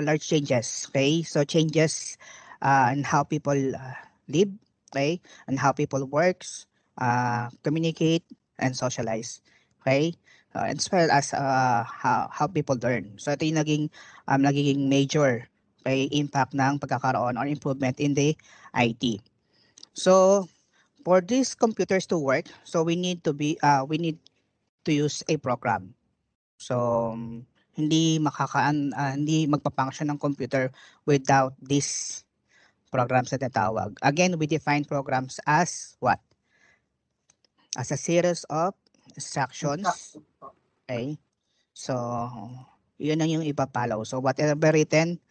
large changes. Okay, so changes in how people live, okay, and how people works, communicate, and socialize. Okay, as well as how people learn. So ito yung naging major, okay, impact ng pagkakaroon or improvement in the IT. So for these computers to work, so we need to use a program. So hindi magpa-function ng computer without this programs na tatawag. Again, we define programs as what? As a series of instructions. Okay? So, yun ang yung ipapalaw. So, whatever written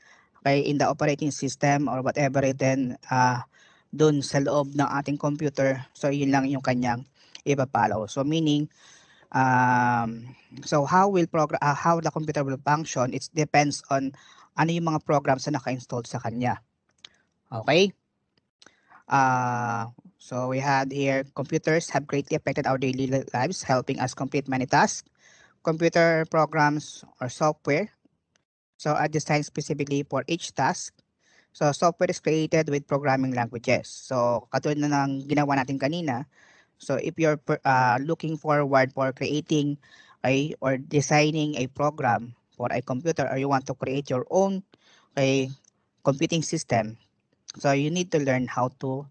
in the operating system or whatever written dun sa loob ng ating computer, so yun lang yung kanyang ipapalaw. So, meaning, so how the computer will function, it depends on ano yung mga programs na naka-installed sa kanya. Okay? So we had here, computers have greatly affected our daily lives, helping us complete many tasks. Computer programs or software, so are designed specifically for each task. So software is created with programming languages. So katulad na ng ginawa natin kanina, so if you're looking forward for creating or designing a program for a computer, or you want to create your own computing system, so you need to learn how to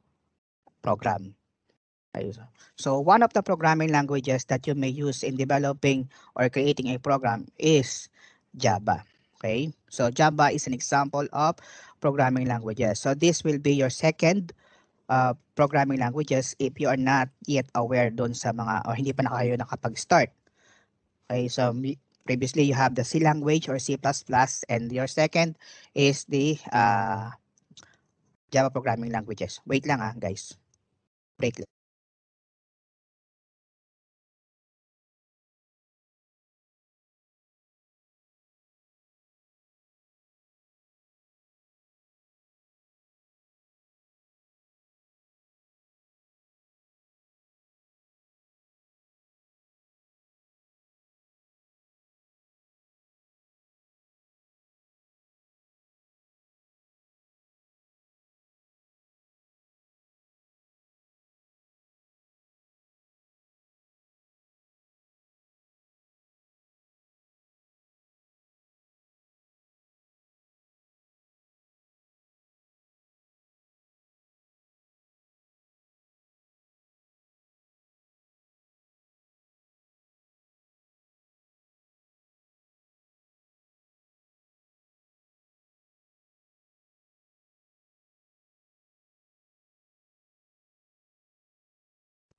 program. So one of the programming languages that you may use in developing or creating a program is Java. Okay, so Java is an example of programming languages. So this will be your second programming languages if you are not yet aware doon sa mga o hindi pa na kayo nakapag-start. Okay, so previously you have the C language or C++, and your second is the Java programming languages. Wait lang guys. Break lang.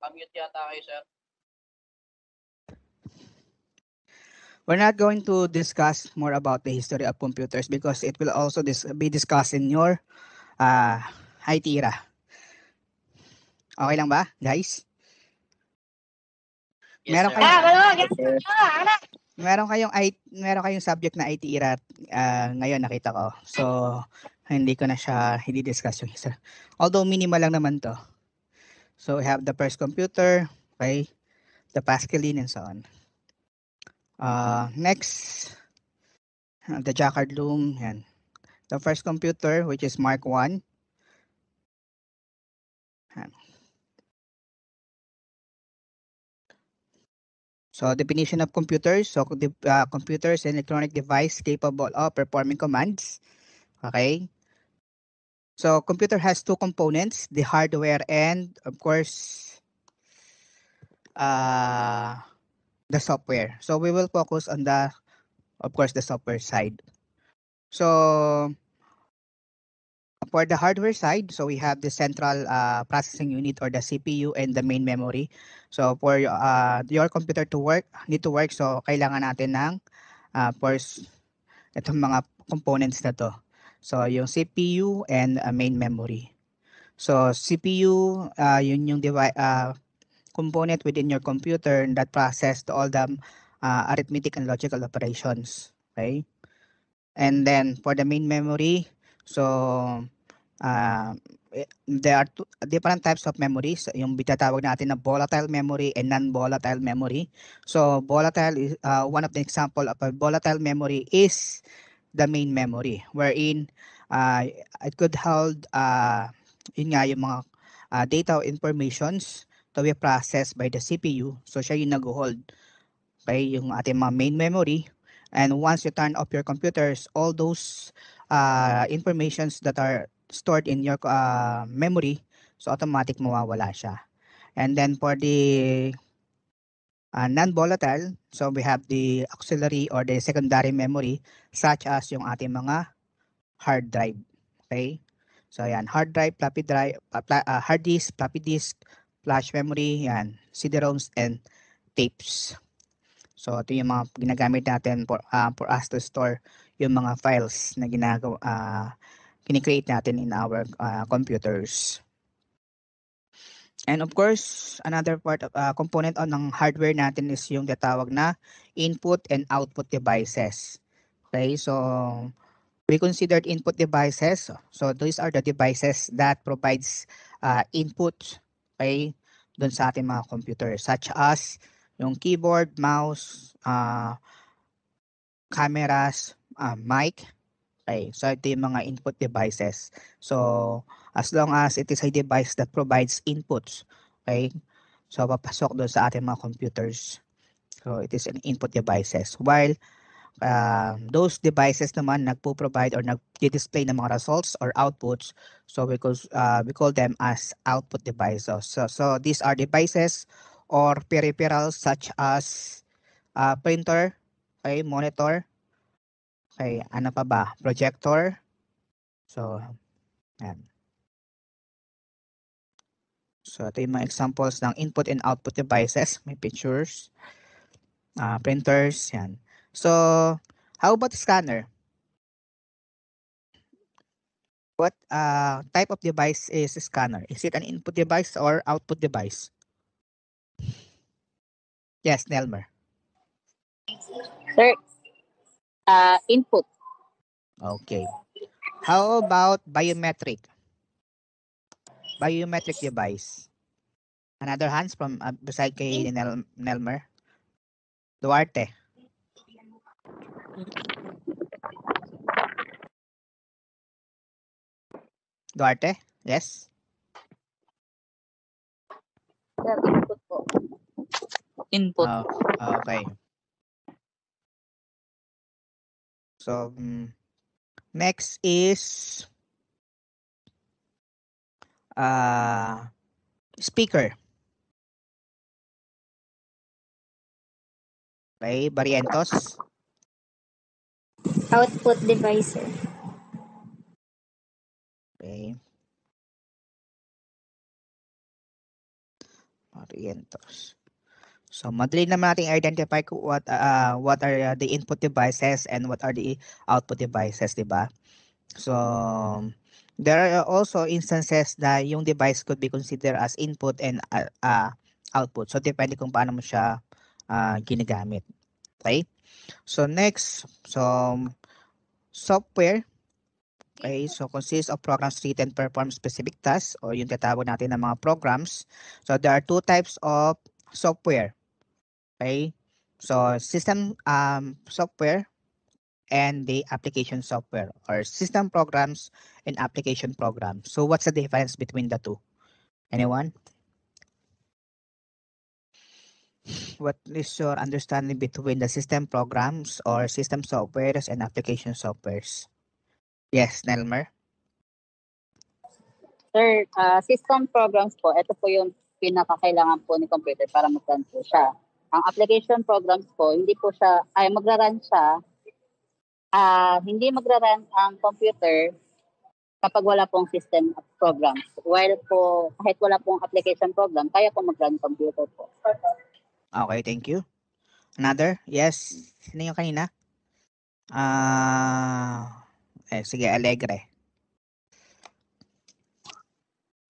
Pamute yata kayo, sir. We're not going to discuss more about the history of computers because it will also be discussed in your IT era. Okay lang ba, guys? Yes, meron sir. meron kayong subject na IT era ngayon nakita ko. So hindi ko na siya discuss yung history. Although minimal lang naman to. So we have the first computer, okay? The Pascaline and so on. Next, the Jacquard Loom, yan. The first computer, which is Mark I. So definition of computers. So computers and electronic device capable of performing commands. Okay. So computer has two components, the hardware and of course the software. So we will focus on the software side. So for the hardware side, so we have the central processing unit or the CPU and the main memory. So for your computer to work, so kailangan natin ng first itong mga components na to. So yung CPU and main memory. So CPU, yun yung component within your computer that process all the arithmetic and logical operations. Okay? And then for the main memory, so there are two different types of memories. Yung bitatawag natin na volatile memory and non-volatile memory. So volatile is one of the example of a volatile memory is the main memory, wherein it could hold yun nga yung mga data or informations to be processed by the CPU. So siya yung nag-hold, okay, yung ating mga main memory. And once you turn off your computers, all those informations that are stored in your memory, so automatic mawawala siya. And then for the non-volatile, so we have the auxiliary or the secondary memory such as yung ating mga hard drive. Okay? So yan, hard drive, floppy drive, hard disk, floppy disk, flash memory, yan, CD-ROMs and tapes. So ito yung mga ginagamit natin for us to store yung mga files na kini-create natin in our computers. And of course, another part of component ng hardware natin is yung tatawag na input and output devices. Okay, so we considered input devices. So these are the devices that provides input, okay, dun sa ating mga computer, such as yung keyboard, mouse, cameras, mic. Okay, so ito yung mga input devices. So as long as it is a device that provides inputs, okay, so papasok doon sa ating mga computers. So it is an input devices. While those devices naman nagpo-provide or nag-display ng mga results or outputs, so we call them as output devices. So these are devices or peripherals such as printer, okay, monitor, okay, ano pa ba, projector. So yan. So ito yung mga examples ng input and output devices. May pictures, printers, yan. So how about scanner? What type of device is a scanner? Is it an input device or output device? Yes, Nelmer. Sir, input. Okay. How about biometric? Biometric device. Another hands from beside kay Nelmer. Duarte. Duarte? Yes? Sir, input po. Input. Okay. So, next is speaker. Okay, Barrientos. Output device, sir. Okay. Barrientos. So, madali naman natin identify what are the input devices and what are the output devices, di ba? So, there are also instances na yung device could be considered as input and output. So, depende kung paano mo siya ginagamit. Okay? So, next, software. Okay, so consists of programs written perform specific tasks or yung tatawag natin ng mga programs. So, there are two types of software. Okay, so system software and the application software or system programs and application programs. So what's the difference between the two? Anyone? What is your understanding between the system programs or system softwares and application softwares? Yes, Nelmer? Sir, system programs po, ito po yung pinakakailangan po ni computer para mag-run po siya. Ang application programs po, hindi po siya, magra-run siya, hindi magra-run ang computer kapag wala pong system programs. While po, kahit wala pong application program, kaya po mag-run computer po. Okay, thank you. Another? Yes. Sino yung kanina? Sige, Alegre.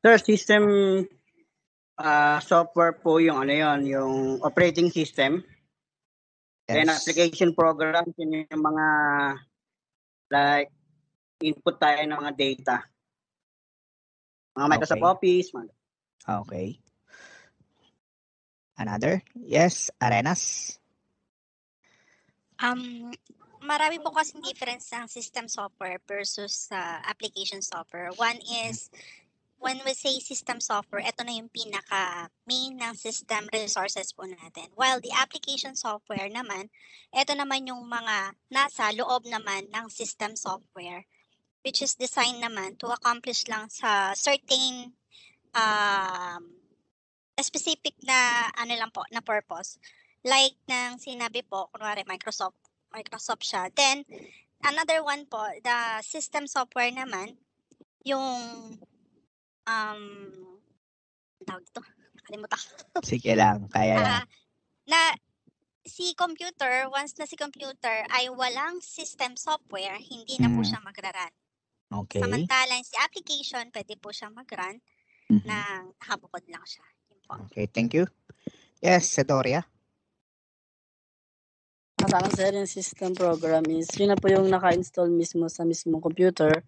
Sir, system software po yung yung operating system. Yes. Then application programs, yun yung mga like input tayo ng mga data. Mga Microsoft Okay. Office. Okay. Another? Yes, Arenas. Marami po kasing difference ang system software versus application software. One is, when we say system software, ito na yung pinaka-main ng system resources po natin. While the application software naman, ito naman yung mga nasa loob naman ng system software, which is designed naman to accomplish lang sa certain specific na ano lang po, na purpose. Like ng sinabi po, kunwari Microsoft siya. Then, another one po, the system software naman, yung tawag ito, nakalimutan ko. Sige lang, kaya yan. Na si computer, once na si computer ay walang system software, hindi na po siya magra-run. Okay. Samantalang si application, pwede po siya mag-run Mhm. na nakabukod lang siya. Yun po. Okay, thank you. Yes, Sedoria. Sa akin, sir, yung system program is, yun na po yung naka-install mismo sa mismong computer.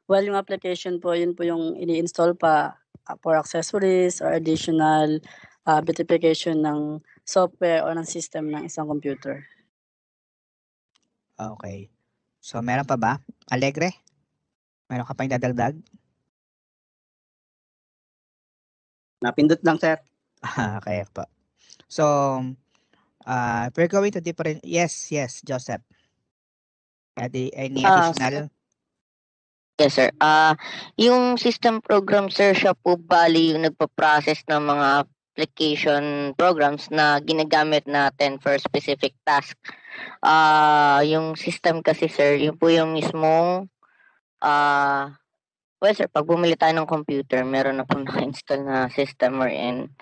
While yung application po, yun po yung ini-install pa for accessories or additional beautification ng software o ng system ng isang computer. Okay. So, meron pa ba? Alegre? Meron ka pa yung dadagdag? Napindot lang, sir. Okay po. So, if we're going to different, yes, Joseph. Any additional? Yes, sir. Yung system program, sir, siya po bali yung nagpa-process ng mga application programs na ginagamit natin for specific task. Yung system kasi, sir, yun po yung mismong well, sir, pag bumili tayo ng computer, meron na po naka-install na system wherein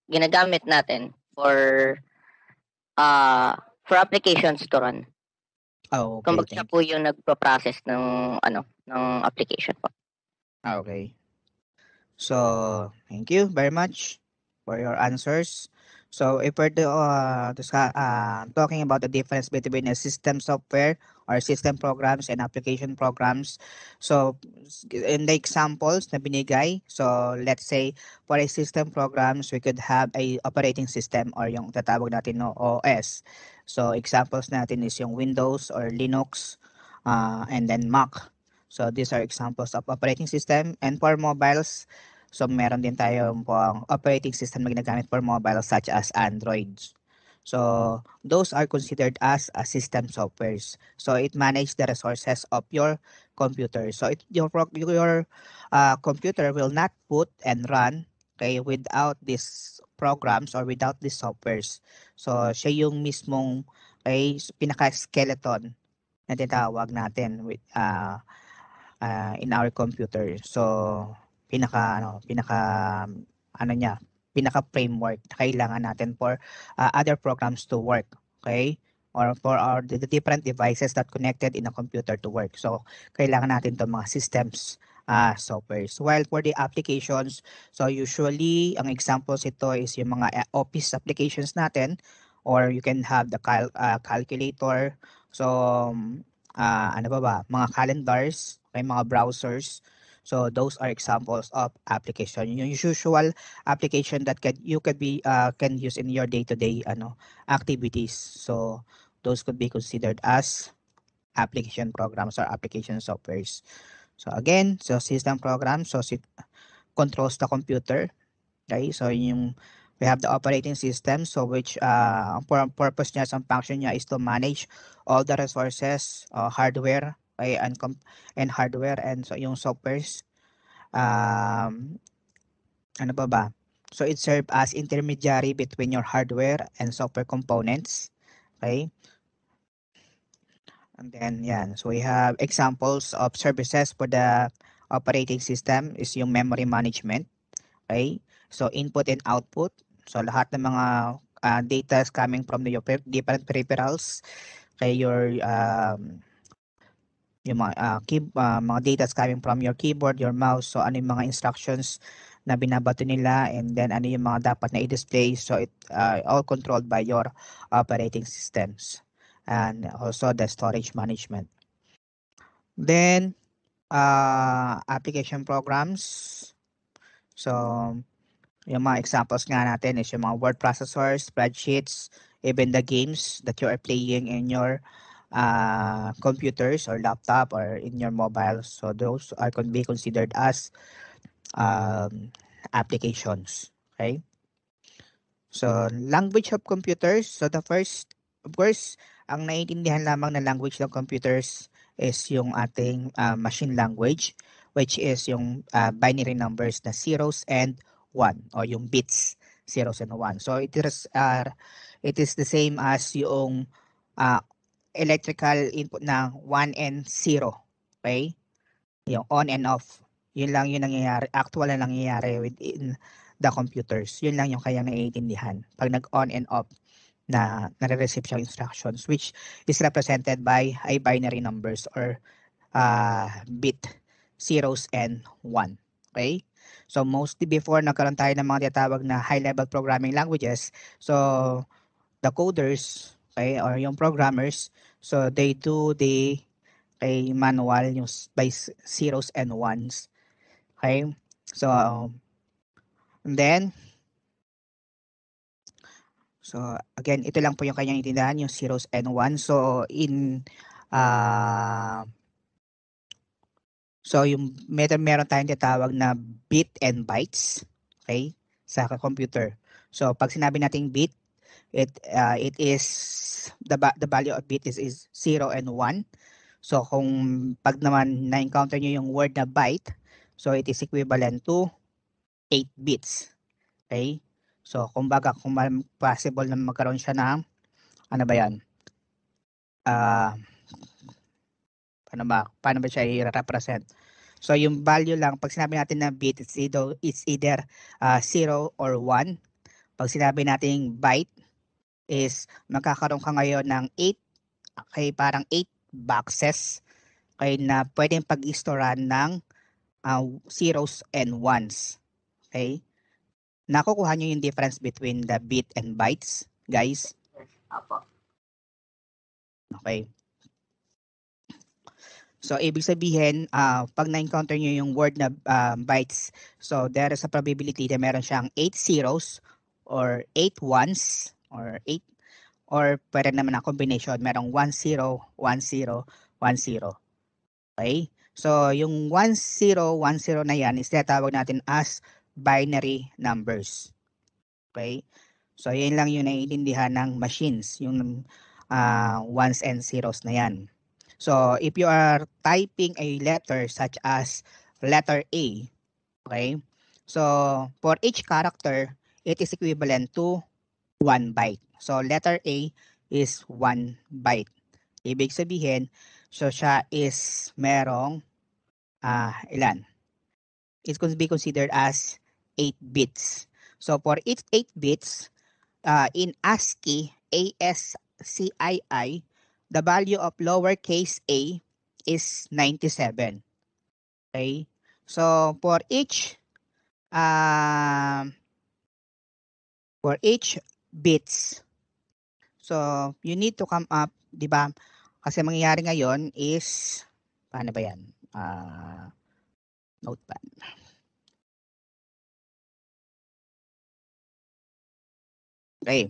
ginagamit natin for applications to run. Oh, okay. Kumbaga siya po yung nagpa-process ng application po. Okay. So, thank you very much for your answers. So, if we're talking about the difference between a system software or system programs and application programs, so in the examples na binigay, so let's say for a system programs, we could have a operating system or yung tatawag natin no OS. So, examples natin is yung Windows or Linux and then Mac. So, these are examples of operating system. And for mobiles, so meron din tayong pong operating system na ginagamit for mobile such as Android. So, those are considered as a system softwares. So, it manages the resources of your computer. So, your computer will not boot and run without these programs or without these softwares. So, siya yung mismong pinaka-skeleton na tinatawag natin with in our computer. So, pinaka framework na kailangan natin for other programs to work, okay? Or for the different devices that connected in a computer to work. So, kailangan natin itong mga systems softwares. While for the applications, so usually, ang examples ito is yung mga office applications natin, or you can have the calculator. So, ano ba? Mga calendars, okay, mga browsers. So those are examples of application. Yung usual application that can use in your day-to-day activities. So those could be considered as application programs or application softwares. So again, so system program, so it controls the computer. Okay, so we have the operating system, so which ang purpose niya, some function niya is to manage all the resources, hardware, okay, and hardware, and so yung softwares. Ano ba? So it serves as intermediary between your hardware and software components. Okay. And then yan. So we have examples of services for the operating system is yung memory management. Okay. So input and output. So lahat ng mga data is coming from your different peripherals. Okay, your yung mga data coming from your keyboard, your mouse. So ano yung mga instructions na binabato nila, and then ano yung mga dapat na i-display. So it all controlled by your operating systems, and also the storage management. Then application programs. So, yung mga examples nga natin is yung mga word processors, spreadsheets, even the games that you are playing in your computers or laptop or in your mobile. So those can be considered as applications. Okay. So language of computers. So the first, of course, ang naiintindihan lamang na language ng computers is yung ating machine language, which is yung binary numbers na zeros and 1 or yung bits, zeros and 1. So it is the same as yung electrical input na 1 and 0. Okay? Yung on and off. Yun lang yung nangyayari, actual na nangyayari within the computers. Yun lang yung kayang naiintindihan. Pag nag-on and off na nare-receive siyang instructions, which is represented by binary numbers or bit, zeros and 1. Okay? So mostly before nagkaroon tayo ng mga tinatawag na high-level programming languages, so the coders, okay, or yung programmers, so they do the manual yung by zeros and ones. Okay? So and then again, ito lang po yung kanyang itindahan, yung zeros and ones. So yung meron tayong tinatawag na bit and bytes, okay, sa computer. So pag sinabi nating bit, it is the value of bit is 0 and 1. So kung pag naman na-encounter nyo yung word na byte, so it is equivalent to 8 bits. Okay? So kumbaga kung possible na magkaroon siya ng ano ba yan? Paano ba siya i-represent? So yung value lang, pag sinabi natin na bit, it's either 0 or 1. Pag sinabi natin byte, is magkakaroon ka ngayon ng 8, okay, parang 8 boxes, okay, na pwedeng pag-storean ng zeros and ones. Okay? Nakukuha nyo yung difference between the bit and bytes, guys? Apo. Okay. So, ibig sabihin, pag na-encounter nyo yung word na bytes, so there is a probability na meron siyang 8 zeros or 8 ones or 8, or pwede naman ang combination, merong 1 0, 1 0, 1 0. Okay? So, yung 1 0, 1 0 na yan is tinatawag natin as binary numbers. Okay? So, yun lang yung naiintindihan ng machines, yung ones and zeros na yan. So, if you are typing a letter such as letter A, okay? So, for each character, it is equivalent to 1 byte. So, letter A is 1 byte. Ibig sabihin, so siya is merong ilan? It could be considered as 8 bits. So, for each 8 bits, in ASCII, ASCII, the value of lowercase a is 97. Okay? So, for each bits, so you need to come up, di ba? Kasi mangyayari ngayon is, paano ba yan? Notepad. Okay.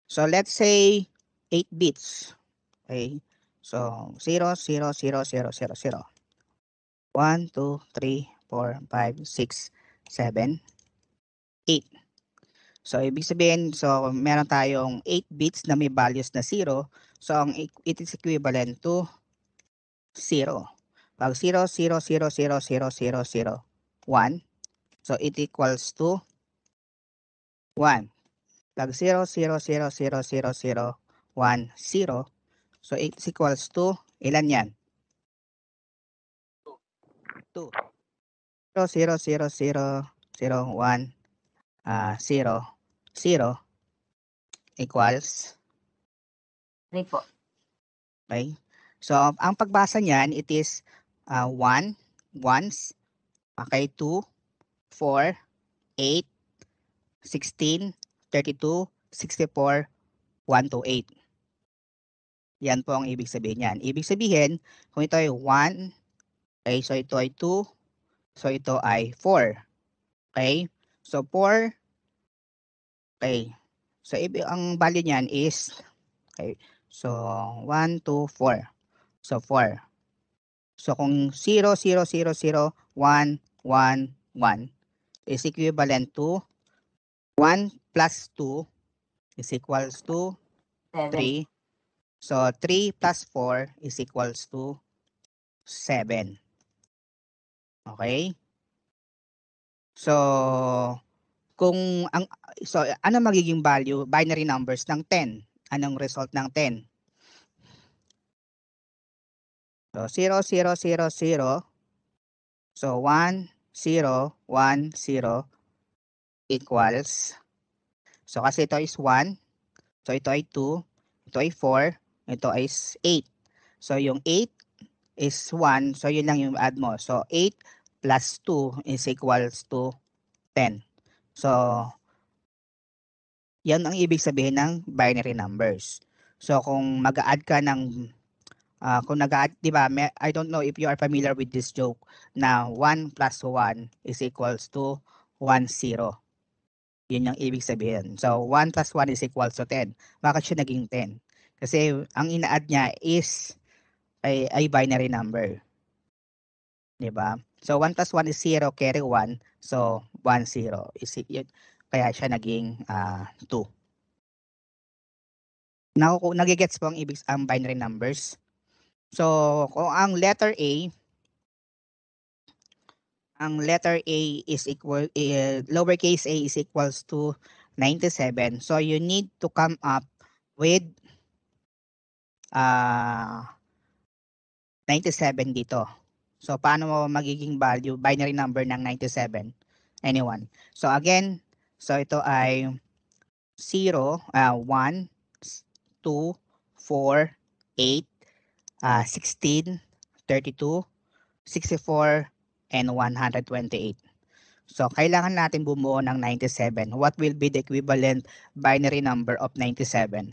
So, let's say 8 bits. Okay. So, 0, 0, 0, 0, 0, 0. 1, 2, 3, 4, 5, 6, 7, 8. So, ibig sabihin, so meron tayong 8 bits na may values na 0. So, it is equivalent to 0. Pag 0, 0, 0, 0, 0, 0, 0, 1. So, it equals to 1. Pag 0, 0, 0, 0, 0, 0, 1, 0. So, it is equals to, ilan yan? 2. 0, 0, 0, 0, 0, 1, 0, 0 equals 3 po. Okay? So, ang pagbasa niyan, it is 1, ones, okay, 2, 4, 8, 16, 32, 64, 1 to 8. Yan po ang ibig sabihin niyan. Ibig sabihin, kung ito ay 1, Okay, so ito ay 2. So ito ay 4. Okay? So 4. Okay. So ang value niyan is, okay, so 1, 2, 4. So 4. So kung 0, 0, 0, 0, 1, 1, 1 is equivalent to 1 plus 2 is equals to 3. So 3 plus 4 is equals to 7. Okay? So ano magiging value, binary numbers ng 10? Anong result ng 10? So 0, 0, 0, 0. So 1, 0, 1, 0 equals. So kasi ito is 1. So ito ay 2. Ito ay 4. Ito ay 8. So yung 8 is 1. So yun lang yung add mo. So 8 plus 2 is equals to 10. So yan ang ibig sabihin ng binary numbers. So kung mag-add ka ng kung nag-add, di ba, I don't know if you are familiar with this joke na 1 plus 1 is equals to 1, 0. Yun yung ibig sabihin. So 1 plus 1 is equals to 10. Bakit siya naging 10? Kasi ang ina-add niya is ay binary number. Di ba? So 1 plus 1 is 0, carry 1. So 1, 0. Kaya siya naging 2. Nagigets po ang binary numbers. So kung ang letter A is equal, lowercase a is equals to 97. So you need to come up with 97 dito. So paano mo magiging value, binary number ng 97? Anyone? So again, so ito ay 0, 1, 2, 4, 8, 16, 32, 64, and 128. So, kailangan natin bumuo ng 97. What will be the equivalent binary number of 97?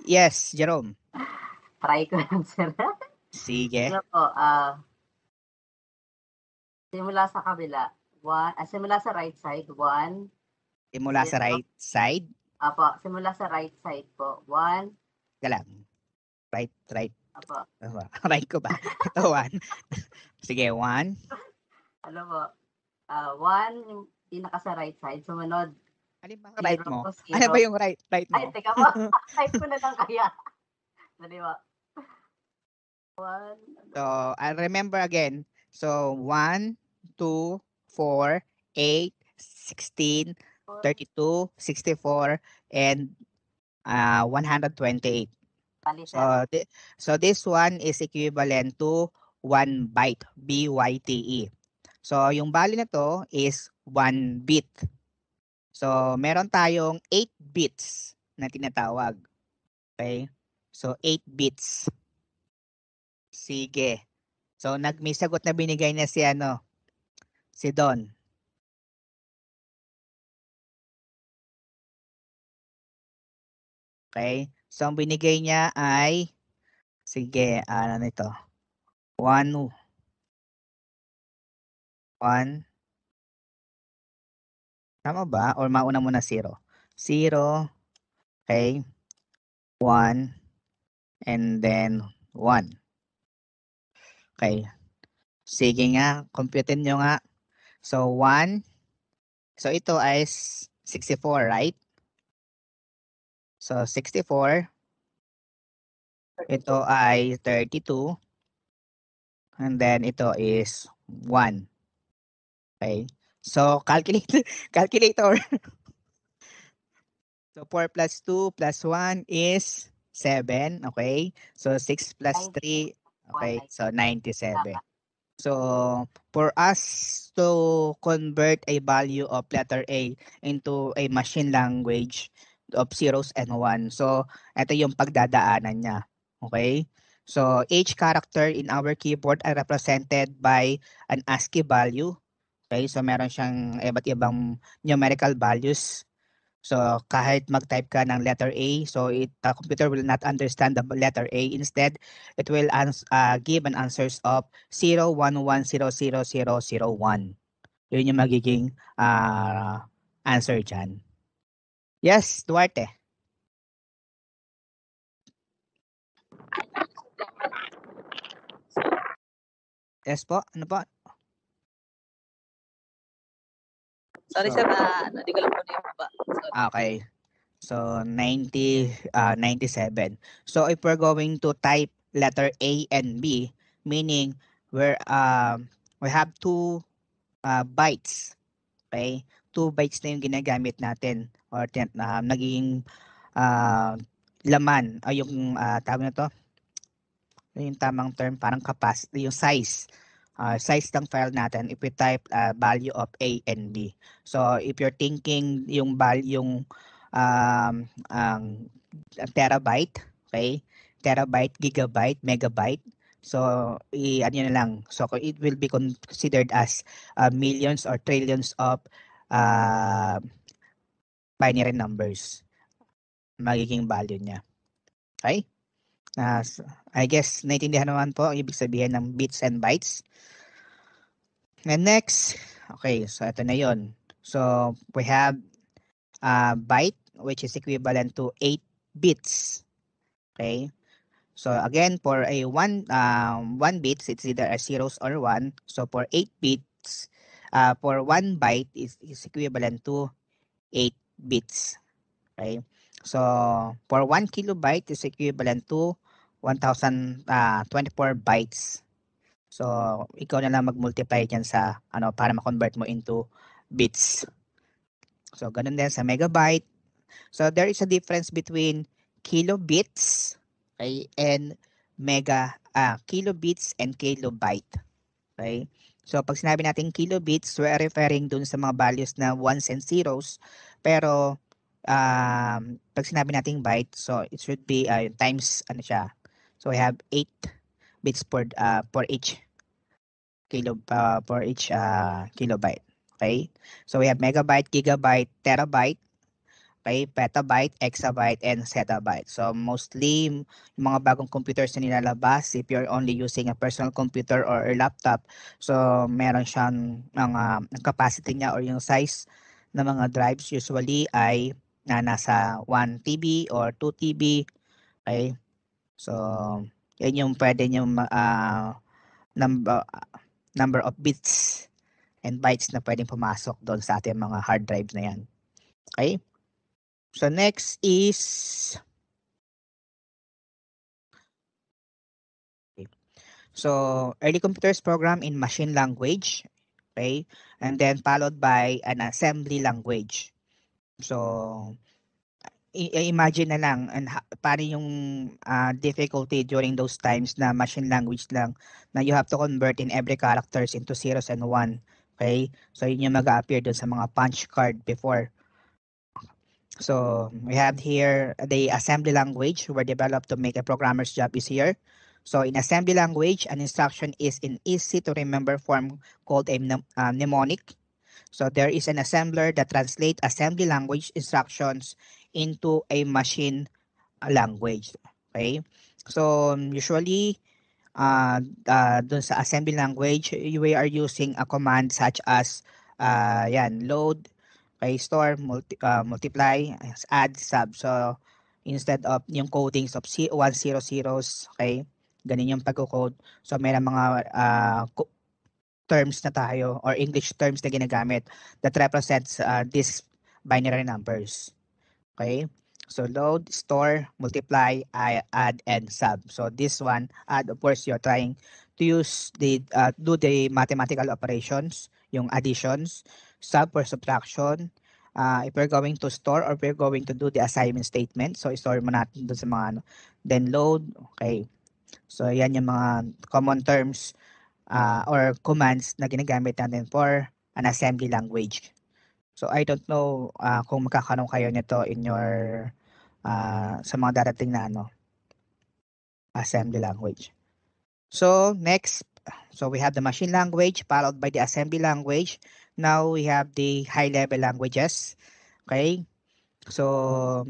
Yes, Jerome. Try ko lang, sir. Sige. Ano po, simula sa kabila, simula sa right side, 1. Simula sa right side. Apo, simula sa right side po, 1. Galang. Right. Apo. Right ko ba? Ito, 1. Sige, 1. Ano po, 1, yung pinaka sa right side, sumunod. Ano ba ang right mo? 0. Ano ba yung right mo? Ay, teka po. Type ko na lang kaya. Dali ba? 1. So, I'll remember again. So, 1, 2, 4, 8, 16, 32, 64, and 128. So this one is equivalent to 1 byte, B-Y-T-E. So yung value na to is 1 bit. So meron tayong 8 bits na tinatawag. Okay? So 8 bits. Sige. So may sagot na binigay na si Don. Okay? So ang binigay niya ay, sige, ano nito? 1. Tama ba? Or mauna muna 0? 0. Okay. 1. And then 1. Okay. Sige nga, computein nyo nga. So 1. So ito ay 64, right? So 64. Ito ay 32. And then ito is 1. Okay. So calculator. So 4 plus 2 plus 1 is 7. Okay. So 6 plus 3. Okay. So 97. So for us to convert a value of letter A into a machine language of zeros and 1. So ito yung pagdadaanan niya. Okay? So each character in our keyboard are represented by an ASCII value. Okay? So meron siyang iba't ibang numerical values. So kahit mag-type ka ng letter A, so the computer will not understand the letter A. Instead, it will give an answers of 011000001. Yun yung magiging answer dyan. Yes, Duarte. Yes po, ano po? Sorry sir, hindi ko lang po yung baba. Okay. So 97. So if we're going to type letter A and B, meaning we have 2 bytes. Okay? 2 bytes na yung ginagamit natin or naging laman ay yung tawag na to. Yung tamang term, parang capacity, yung size. Size ng file natin if we type value of A and B. So if you're thinking yung terabyte, okay? Terabyte, gigabyte, megabyte. So ano na lang. So it will be considered as millions or trillions of binary numbers. Magiging value niya. Okay? I guess naintindihan naman po ang ibig sabihin ng bits and bytes. And next, okay, so ito na yon. So we have byte which is equivalent to 8 bits. Okay? So again, for a 1 bits, it's either a zeros or 1. So for 8 bits, for 1 byte is equivalent to 8 bits. Okay? So for 1 kilobyte is equivalent to 1024 bytes. So ikaw na lang mag-multiply diyan sa para ma-convert mo into bits. So ganun din sa megabyte. So there is a difference between kilobits, okay, and kilobits and kilobyte. Okay? So pag sinabi natin kilobits, we are referring dun sa mga values na ones and zeros. Pero pag sinabi natin byte, so it should be times siya. So we have 8 bits for each kilobyte. Okay? So we have megabyte, gigabyte, terabyte, okay, petabyte, exabyte, and zettabyte. So mostly yung mga bagong computers na nilalabas, if you're only using a personal computer or a laptop, so meron siyang ang capacity niya or yung size ng mga drives usually ay nasa 1 TB or 2 TB. Okay? So yan yung pwede yung number of bits and bytes na pwedeng pumasok doon sa ating mga hard drive na yan. Okay? So next is so early computers program in machine language, okay, and then followed by an assembly language. So imagine na lang paano yung difficulty during those times na machine language lang na you have to convert in every characters into zeros and 1. Okay? So yun yung mag-appear doon sa mga punch card before. So we have here the assembly language were developed to make a programmer's job easier. So in assembly language, an instruction is in easy to remember form called a mnemonic. So there is an assembler that translates assembly language instructions into a machine language. Okay? So usually dun sa assembly language, we are using a command such as load, okay, store, multiply, add, sub. So instead of yung codings of 100, okay, ganun yung pag-code. So may mga terms na tayo or English terms na ginagamit that represents these binary numbers. Okay? So load, store, multiply, add, and sub. So this one, add, of course, you're trying to use do the mathematical operations, yung additions, sub for subtraction. If we're going to store or if we're going to do the assignment statement, so store mo natin doon sa mga then load, okay. So yan yung mga common terms or commands na ginagamit natin for an assembly language. So I don't know kung magkakaroon kayo nito in your sa mga darating na assembly language. So next, so we have the machine language followed by the assembly language. Now we have the high level languages. Okay? So,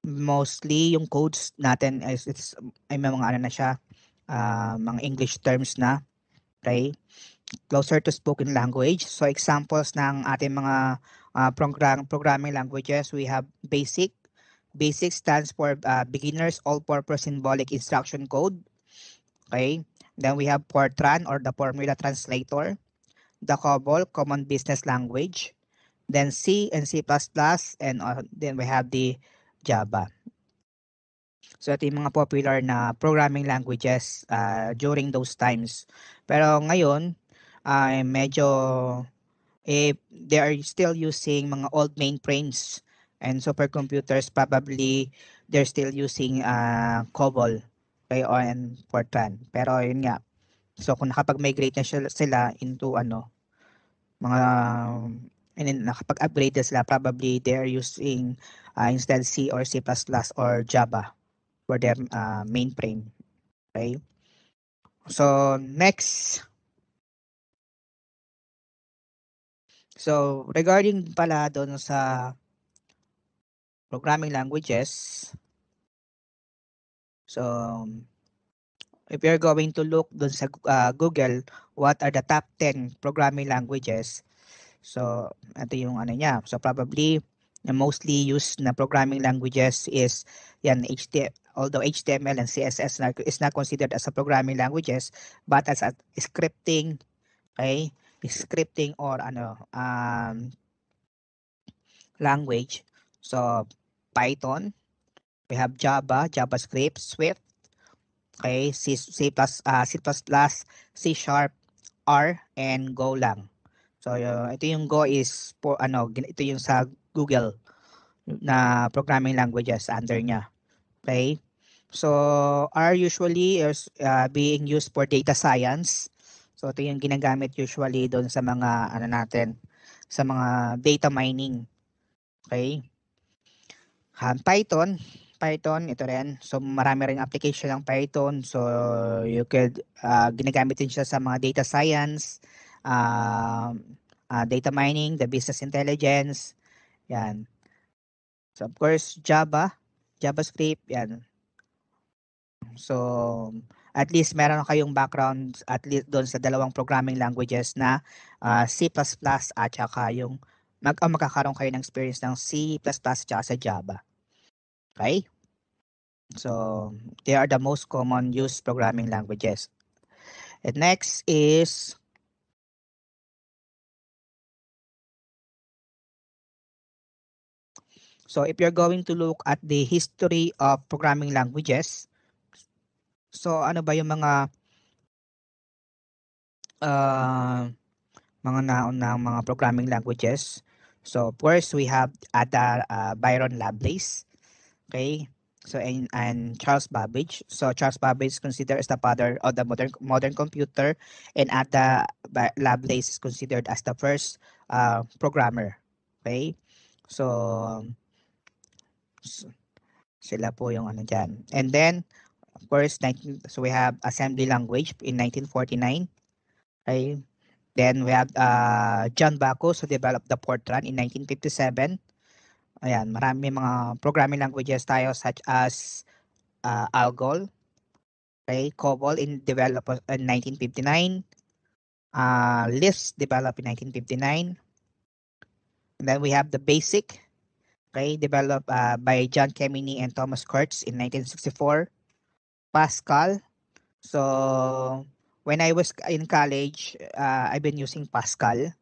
mostly yung codes natin ay may mga ano na siya, mga English terms na, okay? Closer to spoken language. So, examples ng ating mga programming languages, we have BASIC. BASIC stands for Beginner's All-Purpose Symbolic Instruction Code. Okay. Then we have Fortran or the Formula Translator. The COBOL, Common Business Language. Then C and C++, and then we have the Java. So ito yung mga popular na programming languages during those times. Pero ngayon, medyo they are still using mga old mainframes and supercomputers. Probably they're still using COBOL, okay, and Fortran. Pero yun nga, so kung nakapag-migrate na sila into mga nakapag-upgrade na sila, probably they're using instead C or C++ or Java for their mainframe. Okay. So next. So regarding pala doon sa programming languages, so if you're going to look doon sa Google, what are the top 10 programming languages? So ito yung ano niya. So probably the mostly used na programming languages is yan HTML. Although HTML and CSS is not considered as a programming languages, but as a scripting, okay, scripting or language. So Python, we have Java, JavaScript, Swift, okay, C++, C++, C#, R, and Go lang. So ito yung Go is for ito yung sa Google na programming languages under niya. Okay? So R usually is being used for data science. So ito yung ginagamit usually doon sa mga sa mga data mining. Okay? Python ito rin. So marami ring application ng Python. So you could ginagamit din siya sa mga data science, data mining, the business intelligence. Yan. So of course JavaScript, yan. So at least meron kayong background at least doon sa dalawang programming languages na C++ at saka yung magkakaroon kayo ng experience ng C++ at saka sa Java. Okay? So they are the most common used programming languages. And next is so if you're going to look at the history of programming languages, so ano ba yung mga naunang mga programming languages? So first we have Byron Lovelace, okay? So and Charles Babbage. So Charles Babbage is considered as the father of the modern computer, and Ada Lovelace is considered as the first programmer. Okay? So sila po yung ano dyan. And then of course so we have assembly language in 1949. Okay? Then we have John Backus who developed the Fortran in 1957. Ayan, marami mga programming languages tayo such as ALGOL, okay, COBOL developed in 1959, Lisp developed in 1959, and then we have the BASIC, okay, developed by John Kemeny and Thomas Kurtz in 1964, Pascal. So when I was in college, I've been using Pascal.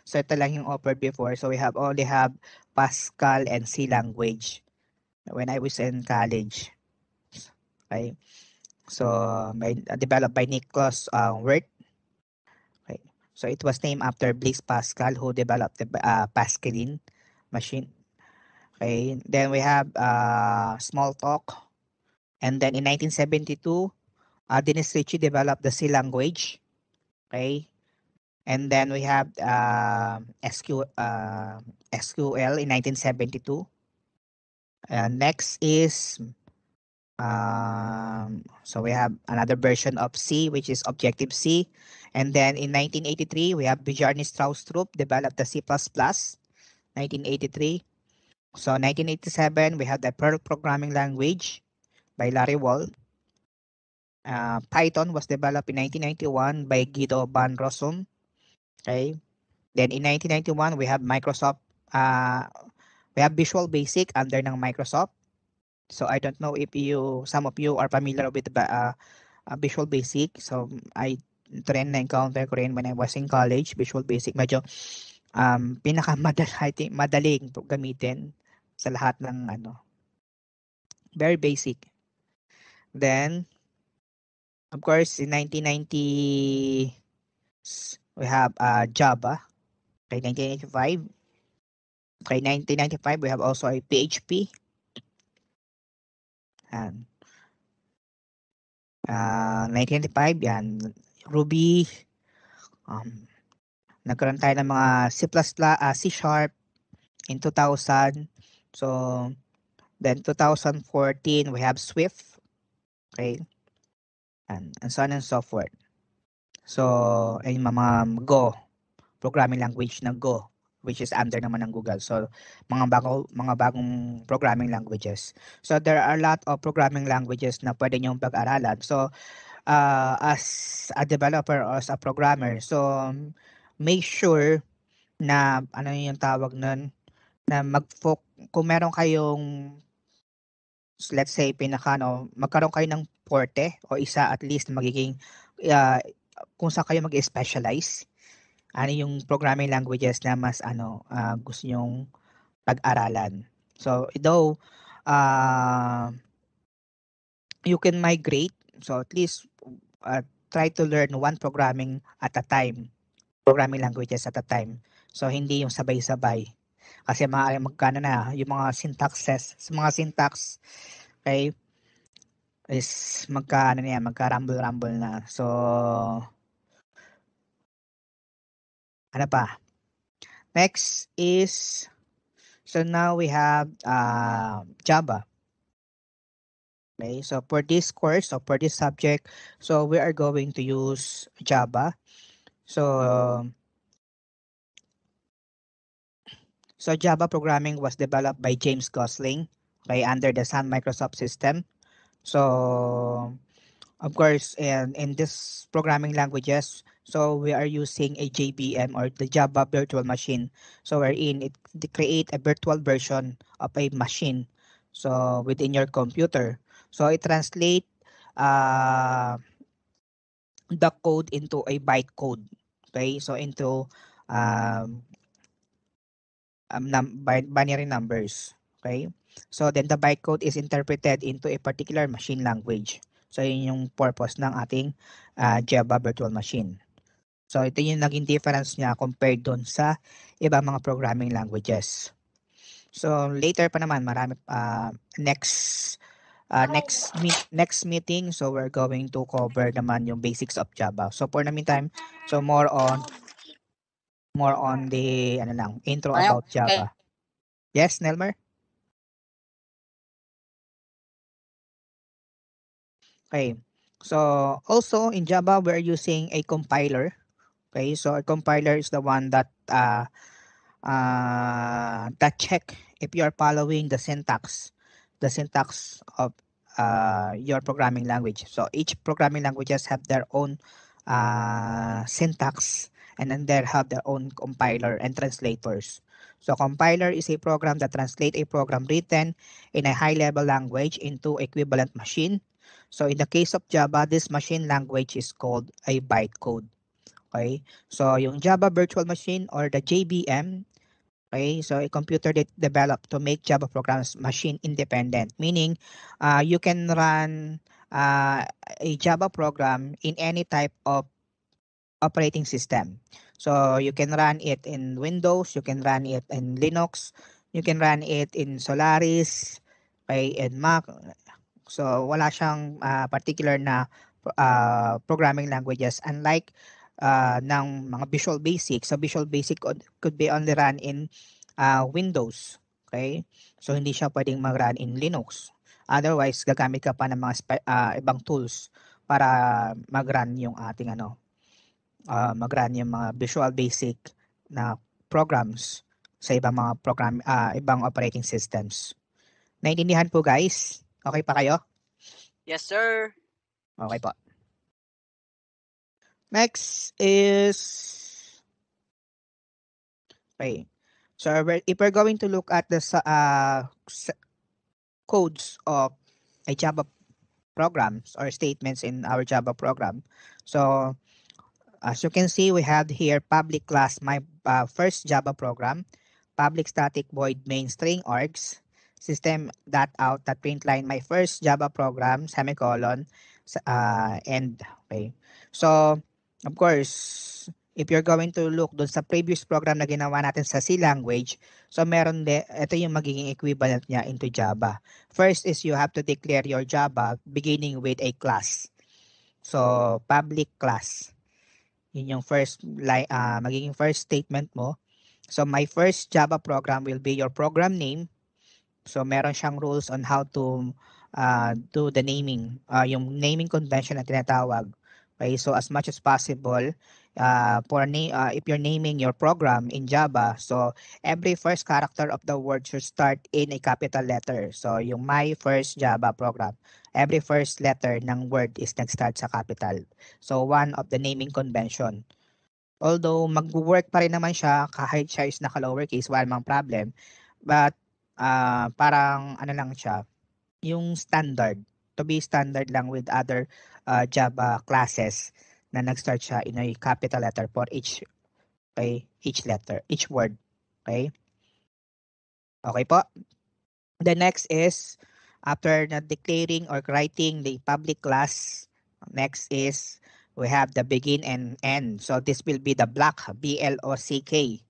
So ito lang yung offered before. So we only have Pascal and C language when I was in college. Okay. So developed by Nicholas Wirth. Okay. So it was named after Blaise Pascal who developed the Pascaline machine. Okay. Then we have Smalltalk. And then in 1972, Dennis Ritchie developed the C language. Okay. And then we have SQL in 1972. Next is so we have another version of C, which is Objective-C. And then in 1983, we have Bjarne Stroustrup developed the C++, 1983. So 1987, we have the Perl programming language by Larry Wall. Python was developed in 1991 by Guido van Rossum. Okay. Then in 1991, we have Microsoft. We have Visual Basic under ng Microsoft. So I don't know if some of you are familiar with Visual Basic. So I na-encounter ko rin when I was in college. Visual Basic medyo madaling gamitin sa lahat ng very basic. Then of course in 1990 we have Java. Okay, 1985. Okay, 1995 we have also a PHP. And 1995 yan, Ruby. Nagkaroon tayo ng mga C++, C# in 2000. So then 2014 we have Swift. Okay, and so on and so forth. So ay mga Go, programming language na Go, which is under naman ng Google. So mga bagong programming languages. So there are a lot of programming languages na pwede niyong pag-aralan. So as a developer or as a programmer, so make sure na ano yung tawag nun, na kung meron kayong, let's say magkaroon kayo ng forte o isa at least magiging kung saan kayo mag-specialize. Ano yung programming languages na mas gusto nyong pag-aralan. So though you can migrate, so at least try to learn one programming languages at a time. So hindi yung sabay-sabay. Kasi magkano na yung mga syntax, okay, is magka-rumble na. So ano pa? Next is, so now we have Java. Okay, so for this course or for this subject, so we are going to use Java. So Java programming was developed by James Gosling, okay, under the Sun Microsoft system. So of course, in this programming languages, so we are using a JVM or the Java Virtual Machine. So wherein it create a virtual version of a machine, so within your computer. So it translate the code into a byte code. Okay, so into binary numbers. Okay, so then the byte code is interpreted into a particular machine language. So yun yung purpose ng ating Java Virtual Machine. So ito yung naging difference niya compared doon sa ibang mga programming languages. So later pa naman marami next meeting, so we're going to cover naman yung basics of Java. So for the meantime, so more on the intro about Java. Yes, Nelmer? Okay. So also in Java we're using a compiler. Okay, so a compiler is the one that check if you are following the syntax of your programming language. So each programming languages have their own syntax, and then they have their own compiler and translators. So compiler is a program that translates a program written in a high-level language into equivalent machine. So in the case of Java, this machine language is called a bytecode. Okay, so yung Java Virtual Machine or the JVM, okay, so a computer developed to make Java programs machine independent, meaning you can run a Java program in any type of operating system. So you can run it in Windows, you can run it in Linux, you can run it in Solaris, okay, in Mac. So wala siyang particular na programming languages, unlike ng mga Visual Basic. So Visual Basic could be only run in Windows. Okay? So hindi siya pwedeng mag-run in Linux. Otherwise, gagamit ka pa ng mga ibang tools para mag-run yung ating mag-run yung mga Visual Basic na programs sa ibang mga ibang operating systems. Naintindihan po guys? Okay pa kayo? Yes, sir. Okay po. Next is, okay. So if we're going to look at the codes of a Java programs or statements in our Java program. So as you can see, we have here public class, my first Java program, public static void main string args, system.out.println, my first Java program, semicolon, end. Okay. So, of course, if you're going to look dun sa previous program na ginawa natin sa C language, so meron ito yung magiging equivalent niya into Java. First is you have to declare your Java beginning with a class. So, public class. Yun yung first magiging first statement mo. So, my first Java program will be your program name. So, meron siyang rules on how to do the naming, yung naming convention na tinatawag. Okay, so as much as possible, if you're naming your program in Java, so every first character of the word should start in a capital letter. So, yung my first Java program, every first letter ng word is nag-start sa capital. So, one of the naming convention. Although, mag-work pa rin naman siya kahit siya is naka-lowercase, wala mang problem. But, parang ano lang siya, yung standard, to be standard lang with other Java classes na nag-start siya in a capital letter for each letter, each word. Okay? Okay po. The next is, after na declaring or writing the public class, next is, we have the begin and end. So this will be the block, B-L-O-C-K.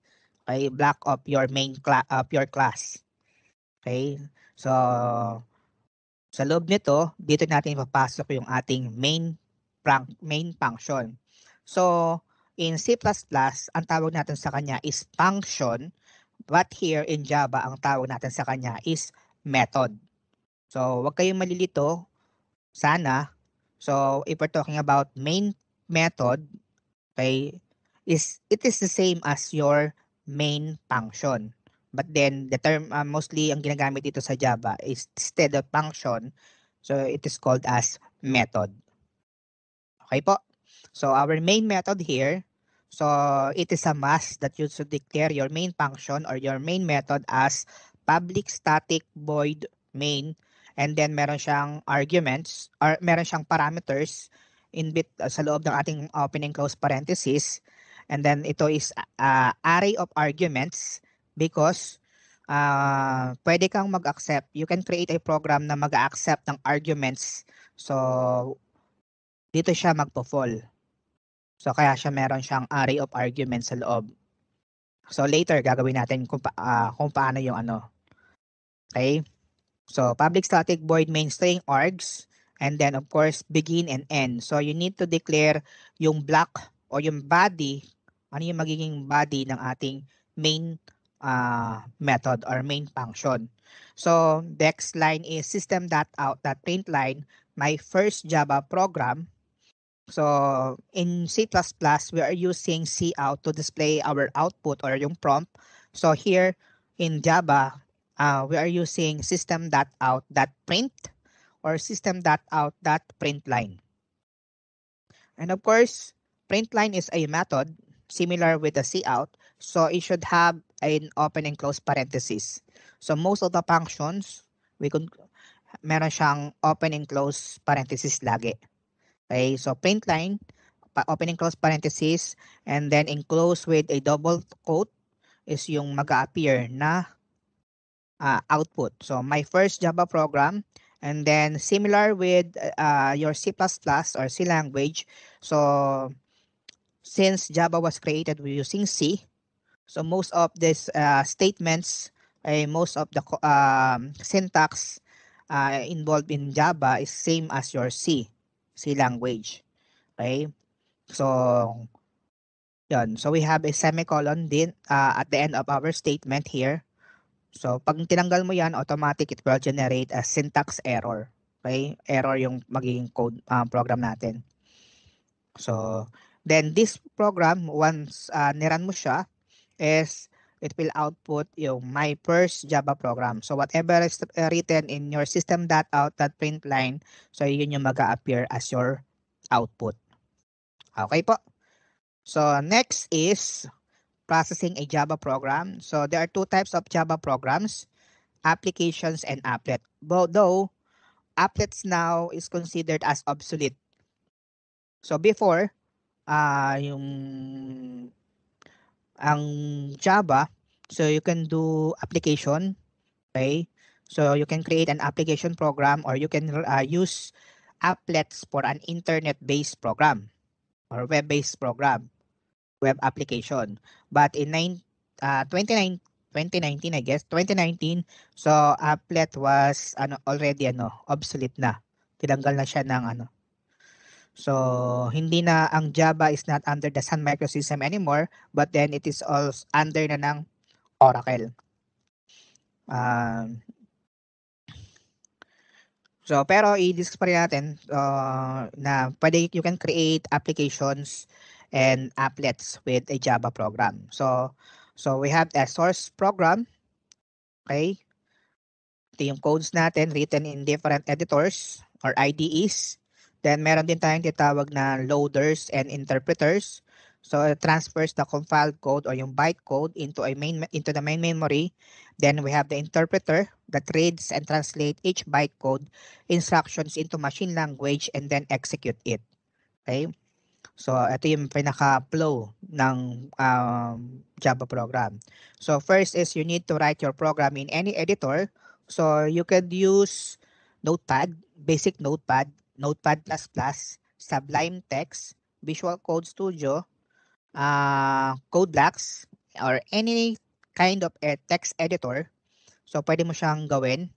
Okay? Block of your main class. Okay? So, sa loob nito, dito natin ipapasok yung ating main function. So, in C++, ang tawag natin sa kanya is function, but here in Java, ang tawag natin sa kanya is method. So, wag kayong malilito, sana. So, if we're talking about main method, okay, it is the same as your main function. But then, the term, mostly ang ginagamit dito sa Java is instead of function, so it is called as method. Okay po? So, our main method here, so it is a must that you should declare your main function or your main method as public static void main, and then meron siyang arguments, or meron siyang parameters sa loob ng ating open and close parenthesis, and then ito is array of arguments. Because pwede kang mag-accept. You can create a program na mag-accept ng arguments. So, dito siya magpo-fall. So, kaya siya meron siyang array of arguments sa loob. So, later, gagawin natin kung paano yung ano. Okay? So, public static void main string args. And then, of course, begin and end. So, you need to declare yung block o yung body. Ano yung magiging body ng ating main method or main function. So, next line is system.out.println, my first Java program. So, in C++, we are using cout to display our output or yung prompt. So, here in Java, we are using system.out.print or system.out.println. And of course, println is a method similar with the cout. So, it should have an open and close parenthesis. So, most of the functions, meron siyang open and close parenthesis lagi. Okay, so println, open and close parenthesis, and then enclose with a double quote is yung mag-a-appear na output. So, my first Java program, and then similar with your C++ or C language. So, since Java was created using C, so most of these statements, most of the syntax involved in Java is same as your C language. Okay? So, yun. So, we have a semicolon din at the end of our statement here. So, pag tinanggal mo yan, automatic it will generate a syntax error. Okay? Error yung magiging code program natin. So, then this program, once niran mo siya, is it will output yung my first Java program. So whatever is written in your system.out.println, so yun yung mag-appear as your output. Okay po. So next is processing a Java program. So there are two types of Java programs, applications and applet. Though applets now is considered as obsolete. So before, ang Java, so you can do application, okay? So you can create an application program, or you can use applets for an internet-based program or web-based program, web application. But in 2019, I guess, 2019, so applet was already obsolete na. Tinanggal na siya ng So hindi na ang Java is not under the Sun Microsystem anymore, but then it is also under na ng Oracle. So pero i-discuss pa rin natin na pwede you can create applications and applets with a Java program. So we have a source program, okay? Ito yung codes natin written in different editors or IDEs. Then meron din tayong tinatawag na loaders and interpreters. So it transfers the compiled code or yung byte code into the main memory. Then we have the interpreter that reads and translates each byte code instructions into machine language and then execute it. Okay? So ito yung pinaka-flow ng Java program. So first is you need to write your program in any editor. So you could use Notepad, basic Notepad, Notepad++, Sublime Text, Visual Code Studio, Codelux, or any kind of text editor. So pwede mo siyang gawin.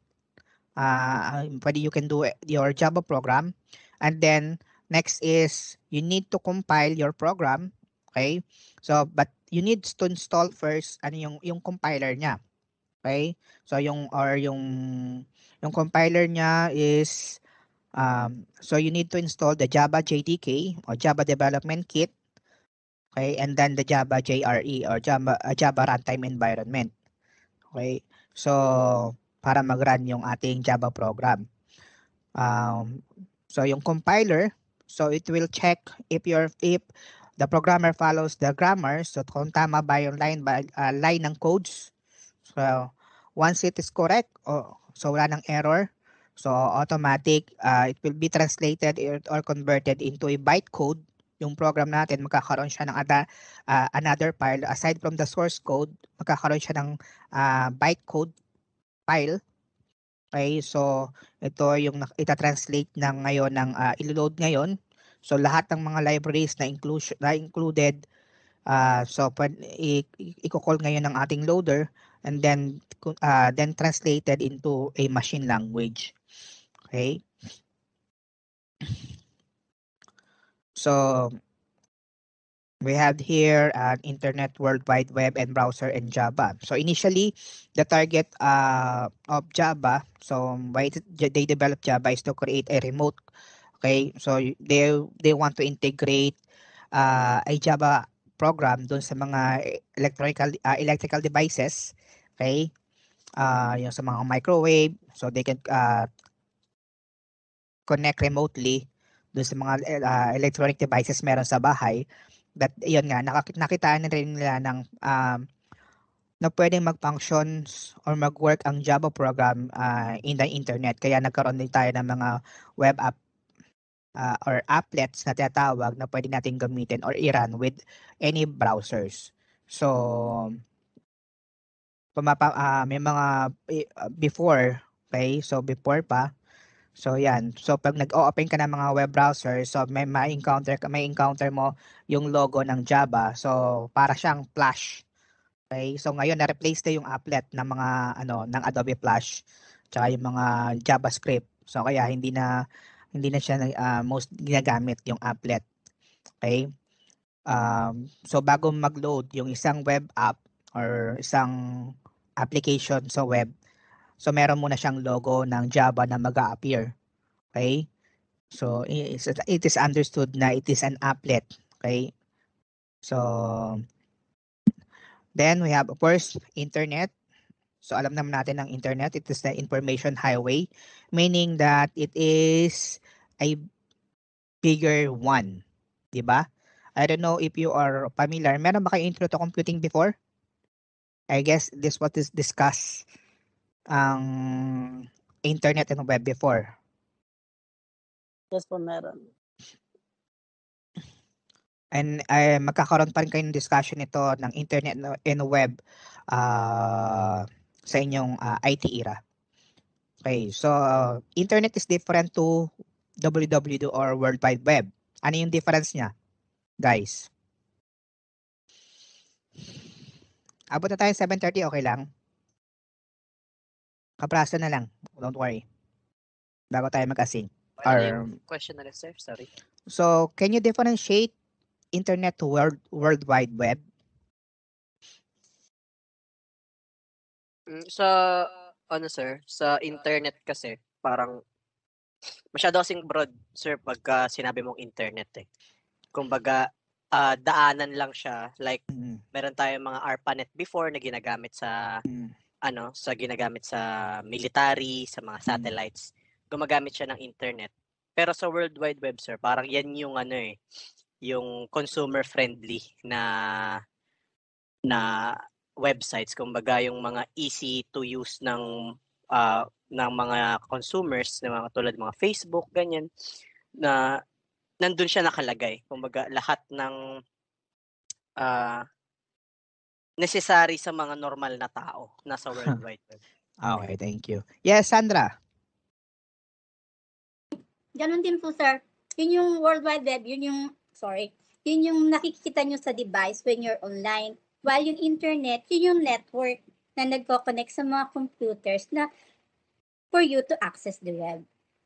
Pwede you can do your Java program. And then next is you need to compile your program. Okay? So but you need to install first yung compiler niya. Okay? So yung compiler niya is so you need to install the Java JDK or Java Development Kit, okay, and then the Java JRE or Java Runtime Environment. Okay, so para mag-run yung ating Java program. So yung compiler, so it will check if the programmer follows the grammar, so kung tama ba yung line ng codes. So once it is correct, so wala ng error. So automatic, it will be translated or converted into a byte code. Yung program natin, magkakaroon siya ng another file. Aside from the source code, magkakaroon siya ng byte code file. Okay, so ito yung ita-translate ngayon ng i-load ngayon. So lahat ng mga libraries na included, so i-call ngayon ng ating loader and then translated into a machine language. Okay. So we have here an Internet World Wide Web and browser in Java. So initially, the target of Java, so why they developed Java is to create a remote. Okay, so they want to integrate a Java program dun sa mga electrical devices. Okay, yung sa mga microwave, so they can connect remotely doon sa mga electronic devices meron sa bahay. That yun nga, nakitaan na rin nila ng na pwedeng mag-functions or mag-work ang Java program in the internet. Kaya nagkaroon din tayo ng mga web app or applets na tinatawag na pwede natin gamitin or i-run with any browsers. So may mga before, okay? So before pa, so yan. So pag nag-open ka ng mga web browser, so may encounter mo yung logo ng Java. So para siyang Flash. Okay? So ngayon na-replace na yung applet ng mga ng Adobe Flash tsaka yung mga JavaScript. So kaya hindi na siya most ginagamit yung applet. Okay? So bago mag-load yung isang web app or isang application sa web, so meron muna siyang logo ng Java na mag-a-appear. Okay? So it is understood na it is an applet. Okay? So Then we have, of course, internet. So alam naman natin ang internet, it is the information highway, meaning that it is a bigger one. Diba? I don't know if you are familiar. Meron ba kayo intro to computing before? I guess this what is discussed ang internet and web before. Yes po, meron. And magkakaroon pa rin kayo ng discussion ito ng internet and web sa inyong IT era. Okay, so internet is different to WWW or World Wide Web. Ano yung difference niya, guys? Abot na tayo 7:30, okay lang? Kaprasa na lang, don't worry. Bago tayo mag-async. Ano yung question na sir? Sorry. So, can you differentiate internet to World Wide Web? Sa ano sir, sa internet kasi parang masyado kasing broad sir pagka sinabi mong internet eh. Kumbaga daanan lang siya, like meron tayong mga ARPANET before na ginagamit sa ginagamit sa military, sa mga satellites. Gumagamit siya ng internet. Pero sa World Wide Web sir, parang yan yung yung consumer friendly na websites, kumbaga yung mga easy to use ng mga consumers, na mga tulad mga Facebook, ganyan, na nandun siya nakalagay. Kumbaga lahat ng necessary sa mga normal na tao nasa World Wide Web. Okay, thank you. Yes, Sandra. Ganon din po, sir. Yun yung World Wide Web, yun yung nakikita nyo sa device when you're online. While yung internet, yun yung network na nagko-connect sa mga computers na for you to access the web.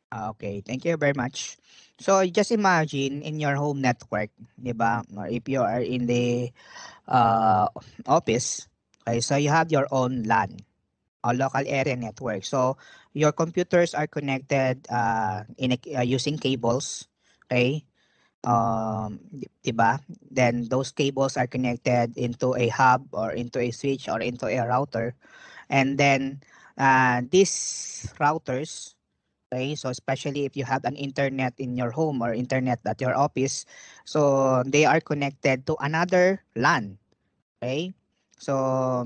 Okay, thank you very much. So just imagine in your home network, di ba? Or if you are in the office, okay, so you have your own LAN or local area network. So your computers are connected using cables, okay? Diba? Then those cables are connected into a hub or into a switch or into a router. And then these routers, okay, so especially if you have an internet in your home or internet at your office, so they are connected to another LAN, okay? So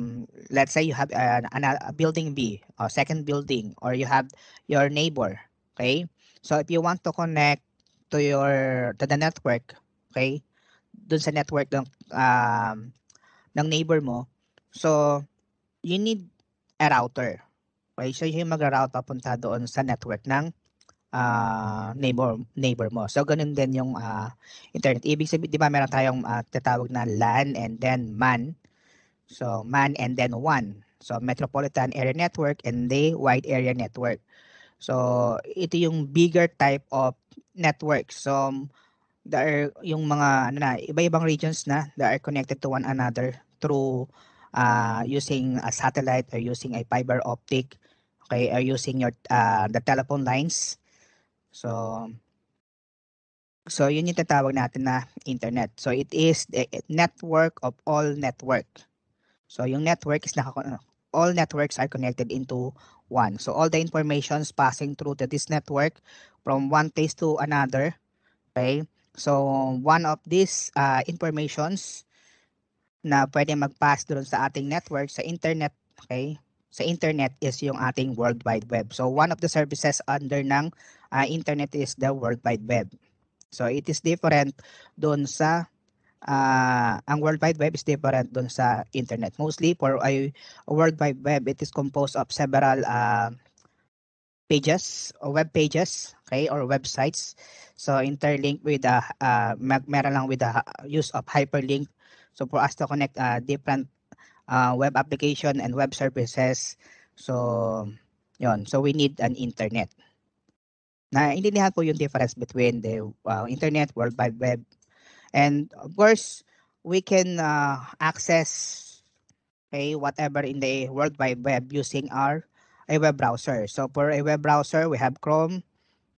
let's say you have a building B or second building, or you have your neighbor, okay? So if you want to connect to the network, okay, dun sa network ng neighbor mo, so you need a router, okay? So yung mag-route papunta doon sa network ng neighbor mo. So ganun din yung internet. Ibig sabihin, di ba meron tayong tatawag na LAN and then MAN. So MAN and then WAN. So Metropolitan Area Network and the Wide Area Network. So ito yung bigger type of network. So there are yung mga iba-ibang regions na that are connected to one another through using a satellite or using a fiber optic, okay, or using your the telephone lines. So yun yung tatawag natin na internet. So it is the network of all network. So yung network is all networks are connected into one. So all the informations passing through to this network from one place to another, okay? So one of these informations na pwede mag-pass doon sa ating network, sa internet, okay? Sa internet is yung ating World Wide Web. So one of the services under ng internet is the World Wide Web. So it is different doon sa ang World Wide Web is different doon sa internet. Mostly for a World Wide Web, it is composed of several pages or web pages, okay, or websites. So interlinked with meron lang with the use of hyperlink. So for us to connect different web application and web services, so yon. So we need an internet. Naintindihan po yung difference between the internet, World Wide Web. And of course, we can access whatever in the World Wide Web using a web browser. So for a web browser, we have Chrome,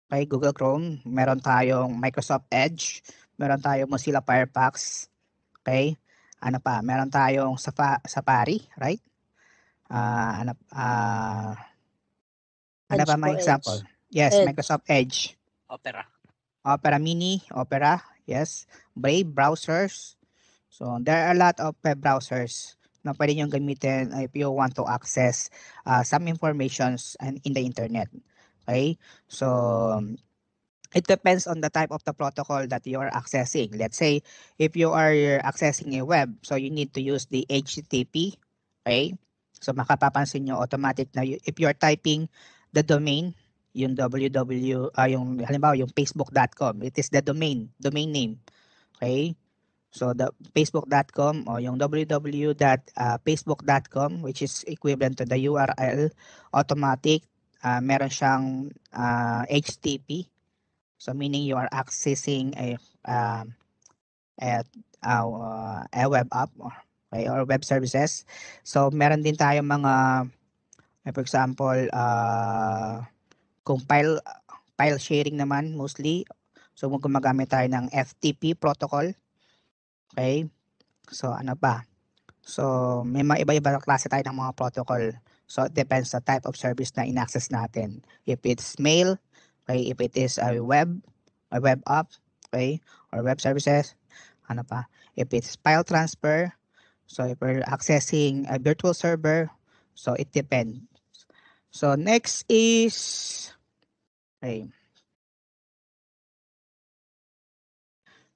okay, Google Chrome, meron tayong Microsoft Edge, meron tayong Mozilla Firefox, okay, Ano pa? Meron tayong Safari, right? Ano pa Edge mga po, example? Edge. Yes, Edge. Microsoft Edge. Opera. Opera Mini, Opera, yes. Brave browsers. So, there are a lot of web browsers na pwede nyo gamitin if you want to access some informations in the internet. Okay? So, it depends on the type of the protocol that you are accessing. Let's say, if you are accessing a web, so you need to use the HTTP. Okay? So, makapapansin nyo automatic na if you are typing the domain, yung yung halimbawa yung facebook.com, it is the domain name. Okay? So the facebook.com or yung www.facebook.com, which is equivalent to the URL, automatic meron siyang HTTP. So meaning you are accessing a web app or web services. So meron din tayong mga for example kung file sharing naman mostly, so gumagamit tayo ng FTP protocol. Okay? So ano pa? So may mga iba-iba klase tayo ng mga protocol. So it depends sa type of service na in-access natin. If it's mail, okay, if it is a web app, okay, or web services, ano pa? If it's file transfer, so if we're accessing a virtual server, so it depends. So next is okay.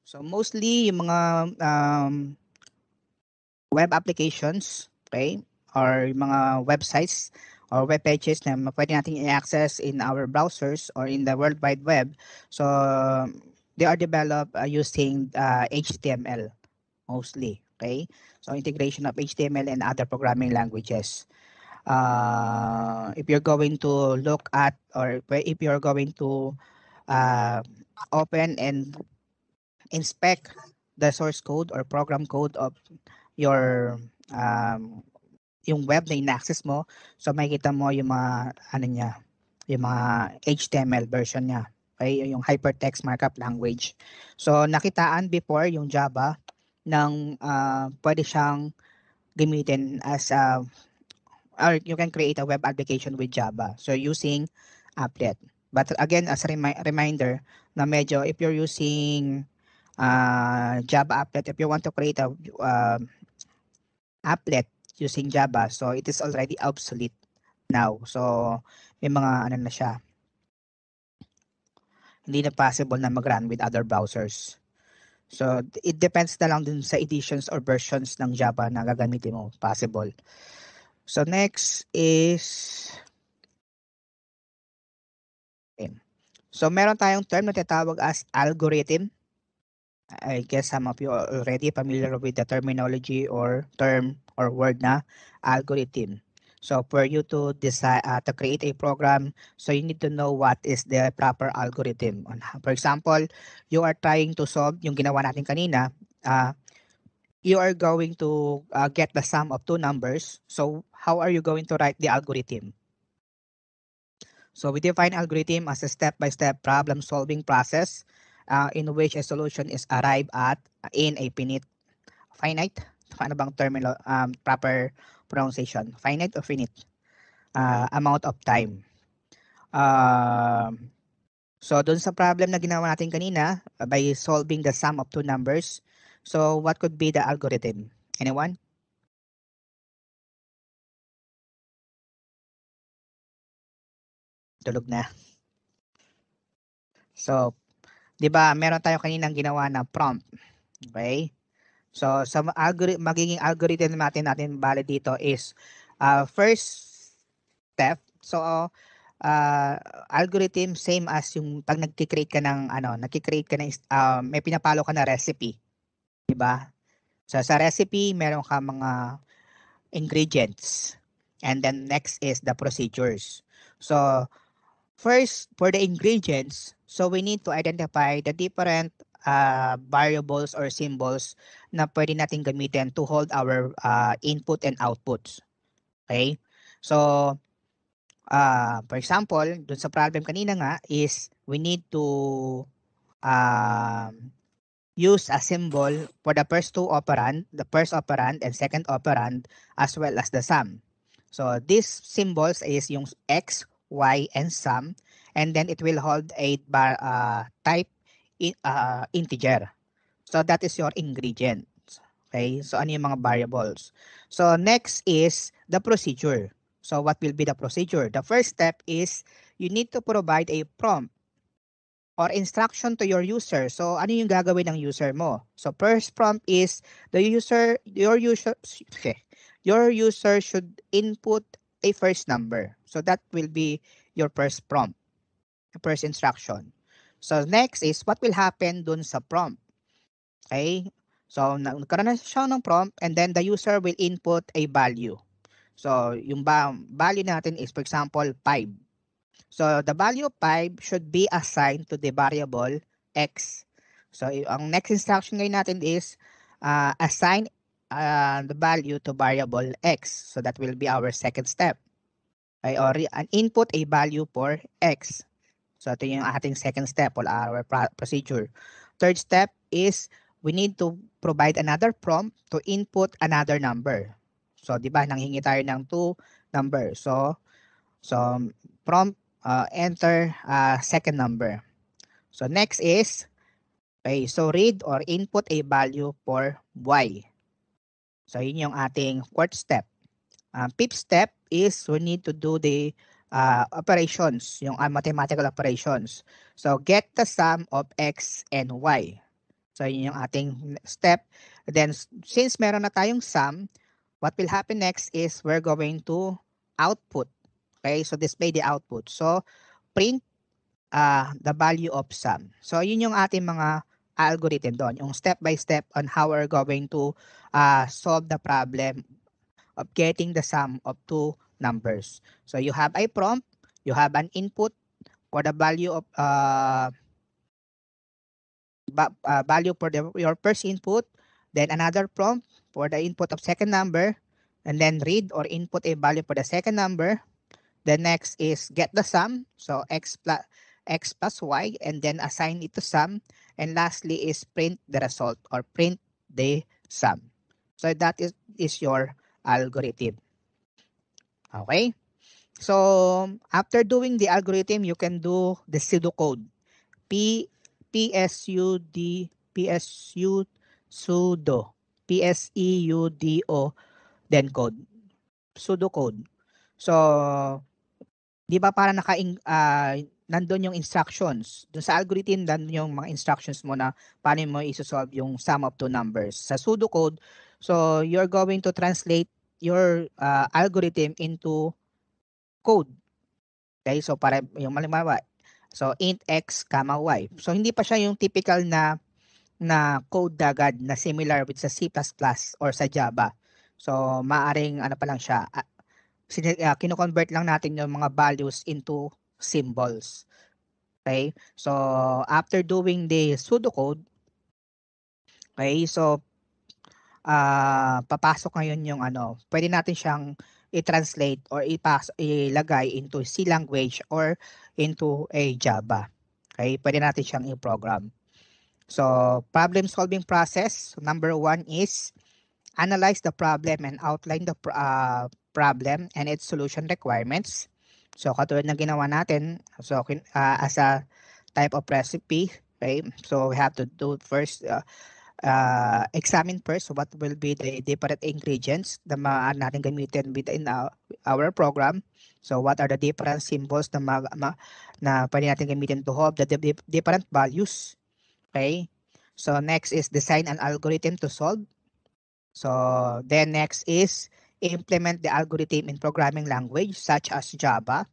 So mostly yung mga web applications, okay, or yung mga websites or web pages na pwede natin i-access in our browsers or in the World Wide Web. So they are developed using HTML mostly, okay? So integration of HTML and other programming languages. If you're going to look at or if you're going to open and inspect the source code or program code of your yung web na in-access mo, so makikita mo yung mga yung mga HTML version niya, okay, yung hypertext markup language. So nakitaan before yung Java ng pwede siyang gamitin as or you can create a web application with Java, so using applet. But again, as a reminder na medyo if you're using Java applet, if you want to create a applet using Java, so it is already obsolete now. So may mga na siya, hindi na possible na mag-run with other browsers. So it depends na lang dun sa editions or versions ng Java na gagamitin mo, possible. So next is okay. So meron tayong term na tinatawag as algorithm. I guess some of you are already familiar with the terminology or term or word na algorithm. So for you to decide to create a program, so you need to know what is the proper algorithm. For example, you are trying to solve yung ginawa natin kanina, you are going to get the sum of two numbers. So how are you going to write the algorithm? So we define algorithm as a step-by-step problem-solving process in which a solution is arrived at in a finite? Ano bang proper pronunciation? Finite or finite? Amount of time. So dun sa problem na ginawa natin kanina, by solving the sum of two numbers, so what could be the algorithm? Anyone? Tulog na. So, di ba, meron tayo kaninang ginawa na prompt. Okay? So, sa magiging algorithm natin bali dito is first step. So, algorithm same as yung pag nagki-create ka ng may pinapalo ka na recipe. Di ba? So, sa recipe, meron ka mga ingredients. And then next is the procedures. So, first, for the ingredients, so we need to identify the different variables or symbols na pwede natin gamitin to hold our input and outputs. Okay? So, for example, dun sa problem kanina nga is we need to use a symbol for the first two operand, the first operand and second operand, as well as the sum. So these symbols is yung x, y, and sum, and then it will hold a type integer. So that is your ingredient. Okay, so ano yung mga variables? So next is the procedure. So what will be the procedure? The first step is you need to provide a prompt or instruction to your user. So ano yung gagawin ng user mo? So first prompt is your user should input a first number. So that will be your first prompt, first instruction. So next is what will happen dun sa prompt. Okay? So nagkaroon na siya ng prompt and then the user will input a value. So yung value natin is for example 5. So the value of 5 should be assigned to the variable x. So ang next instruction ngayon natin is assign the value to variable x. So that will be our second step. Okay, or an input a value for x. So ito yung ating second step or our procedure. Third step is we need to provide another prompt to input another number. So di ba nanghingi tayo ng 2 numbers. So prompt enter second number. So next is okay, so read or input a value for y. So yun yung ating fourth step. Fifth step is we need to do the operations, yung mathematical operations. So get the sum of x and y. So yun yung ating step. Then since meron na tayong sum, what will happen next is we're going to output. Okay, so display the output. So print the value of sum. So yun yung ating mga algorithm doon, yung step by step on how we're going to solve the problem of getting the sum of two numbers. So you have a prompt, you have an input for the value of value for your first input, then another prompt for the input of second number, and then read or input a value for the second number. The next is get the sum, so x plus y, and then assign it to sum. And lastly is print the result or print the sum. So that is your algorithm. Okay. So after doing the algorithm, you can do the pseudocode. Pseudo, then code. Pseudocode. So di ba para nandun yung instructions. Dun sa algorithm, nandun yung mga instructions mo na paano mo isosolve yung sum of two numbers. Sa pseudocode, so you're going to translate your algorithm into code. Okay, so para yung malimbawa, so int x, y. So hindi pa siya yung typical na code agad na similar with sa C++ or sa Java. So maaring ano pa lang siya, kino-convert lang natin yung mga values into symbols. Okay? So after doing the pseudocode, okay, so papasok ngayon yung pwede natin siyang i-translate or ilagay into C language or into a Java. Okay? Pwede natin siyang i-program. So problem solving process, number 1 is analyze the problem and outline the problem and its solution requirements. So katulad ng ginawa natin, so as a type of recipe, okay? So we have to do first examine first what will be the different ingredients na maaari natin gamitin within our program. So what are the different symbols na pwede natin gamitin to hold the different values. Okay? So next is design an algorithm to solve. So then next is implement the algorithm in programming language such as Java.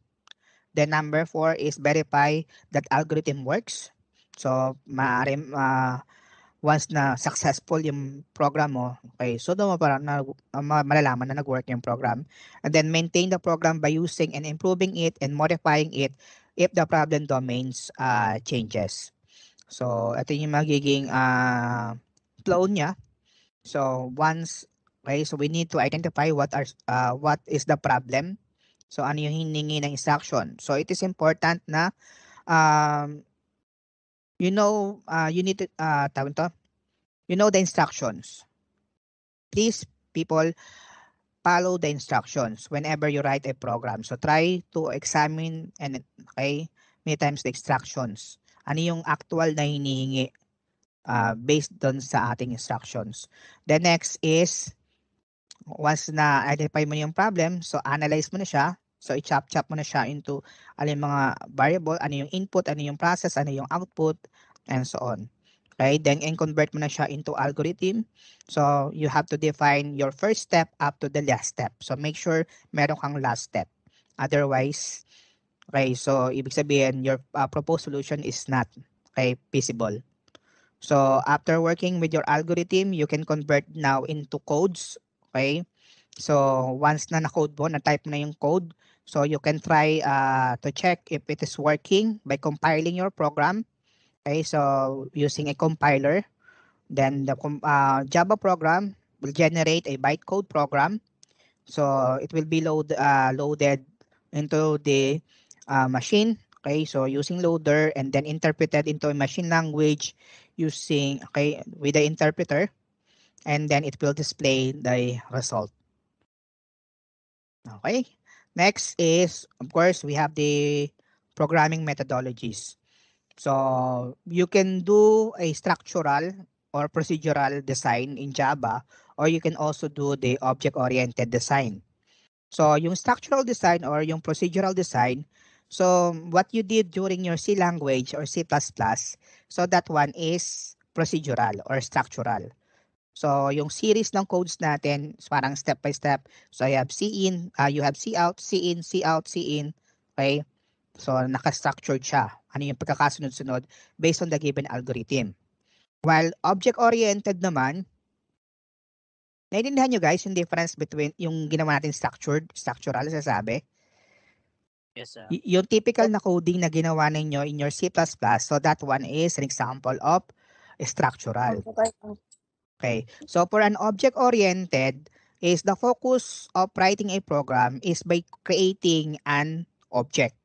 Then number 4 is verify that algorithm works. So maaari once na successful yung program mo, okay, so doon mo para malalaman na nag-work yung program. And then maintain the program by using and improving it and modifying it if the problem domains changes. So ito yung magiging flow niya. So once, okay, so we need to identify what is the problem. So ano yung hiningi ng instruction. So it is important na you need to you know the instructions. Please, people, follow the instructions whenever you write a program. So try to examine and many times the instructions. Ano yung actual na hinihingi based dun sa ating instructions. The next is, once na identify mo yung problem, so analyze mo na siya. So i-chop mo na siya into yung mga variable, ano yung input, ano yung process, ano yung output, and so on. Okay, then convert mo na siya into algorithm. So you have to define your first step up to the last step. So make sure meron kang last step. Otherwise, okay, so ibig sabihin your proposed solution is not feasible. So after working with your algorithm, you can convert now into codes. Okay, so once na na-code mo, na-type mo na yung code, so you can try to check if it is working by compiling your program. Okay, so using a compiler, then the Java program will generate a bytecode program. So it will be loaded into the machine. Okay, so using loader and then interpreted into a machine language using with the interpreter, and then it will display the result. Okay, next is, of course, we have the programming methodologies. So you can do a structural or procedural design in Java, or you can also do the object-oriented design. So yung structural design or yung procedural design, so what you did during your C language or C++, so that one is procedural or structural. So yung series ng codes natin, parang step by step. So you have C in, you have C out, C in, C out, C in. Okay? So, naka-structured siya. Ano yung pagkakasunod-sunod based on the given algorithm. While object-oriented naman, naiintindihan nyo guys yung difference between yung ginawa natin structural, sasabi? Yes, sir. Yung typical na coding na ginawa ninyo in your C++, so that one is an example of structural. Okay. So, for an object-oriented, is the focus of writing a program is by creating an object.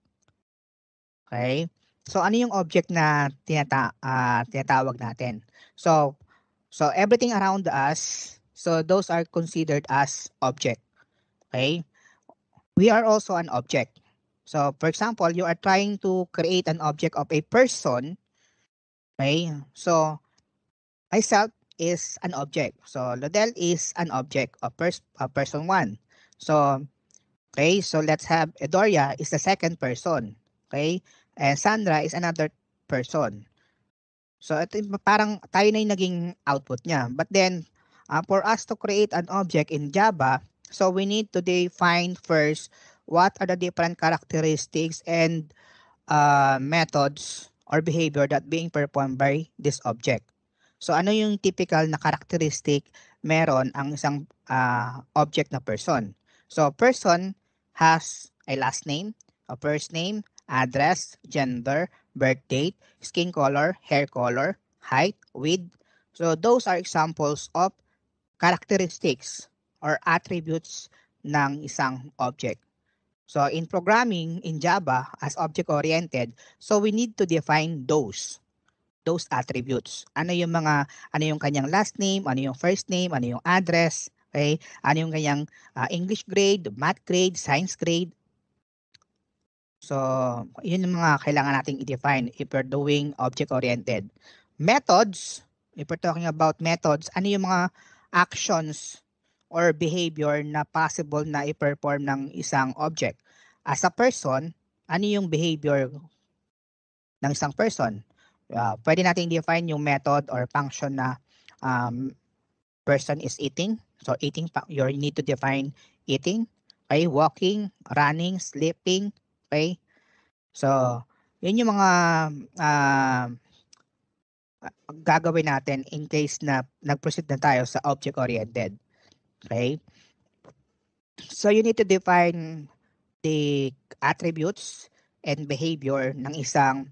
Okay? So ano yung object na tinatawag natin? So everything around us, so those are considered as object. Okay? We are also an object. So for example, you are trying to create an object of a person. Okay? So myself is an object. So Lodel is an object of person 1. So okay, so let's have Edoria is the second person. Okay? And Sandra is another person. So ito parang tayo na yung naging output niya. But then, for us to create an object in Java, so we need to define first what are the different characteristics and methods or behavior that being performed by this object. So ano yung typical na characteristic meron ang isang object na person? So person has a last name, a first name, address, gender, birth date, skin color, hair color, height, width. So those are examples of characteristics or attributes ng isang object. So in programming in Java as object-oriented, so we need to define those attributes. Ano yung kanyang last name, ano yung first name, ano yung address, okay? Ano yung kanyang English grade, math grade, science grade. So, yun yung mga kailangan nating i-define if we're doing object-oriented. Methods, if we're talking about methods, ano yung mga actions or behavior na possible na i-perform ng isang object? As a person, ano yung behavior ng isang person? Pwede natin define yung method or function na person is eating. So, eating, you need to define eating, okay? Walking, running, sleeping, okay? So, yun yung mga gagawin natin in case na nag-proceed na tayo sa object-oriented. Okay? So, you need to define the attributes and behavior ng isang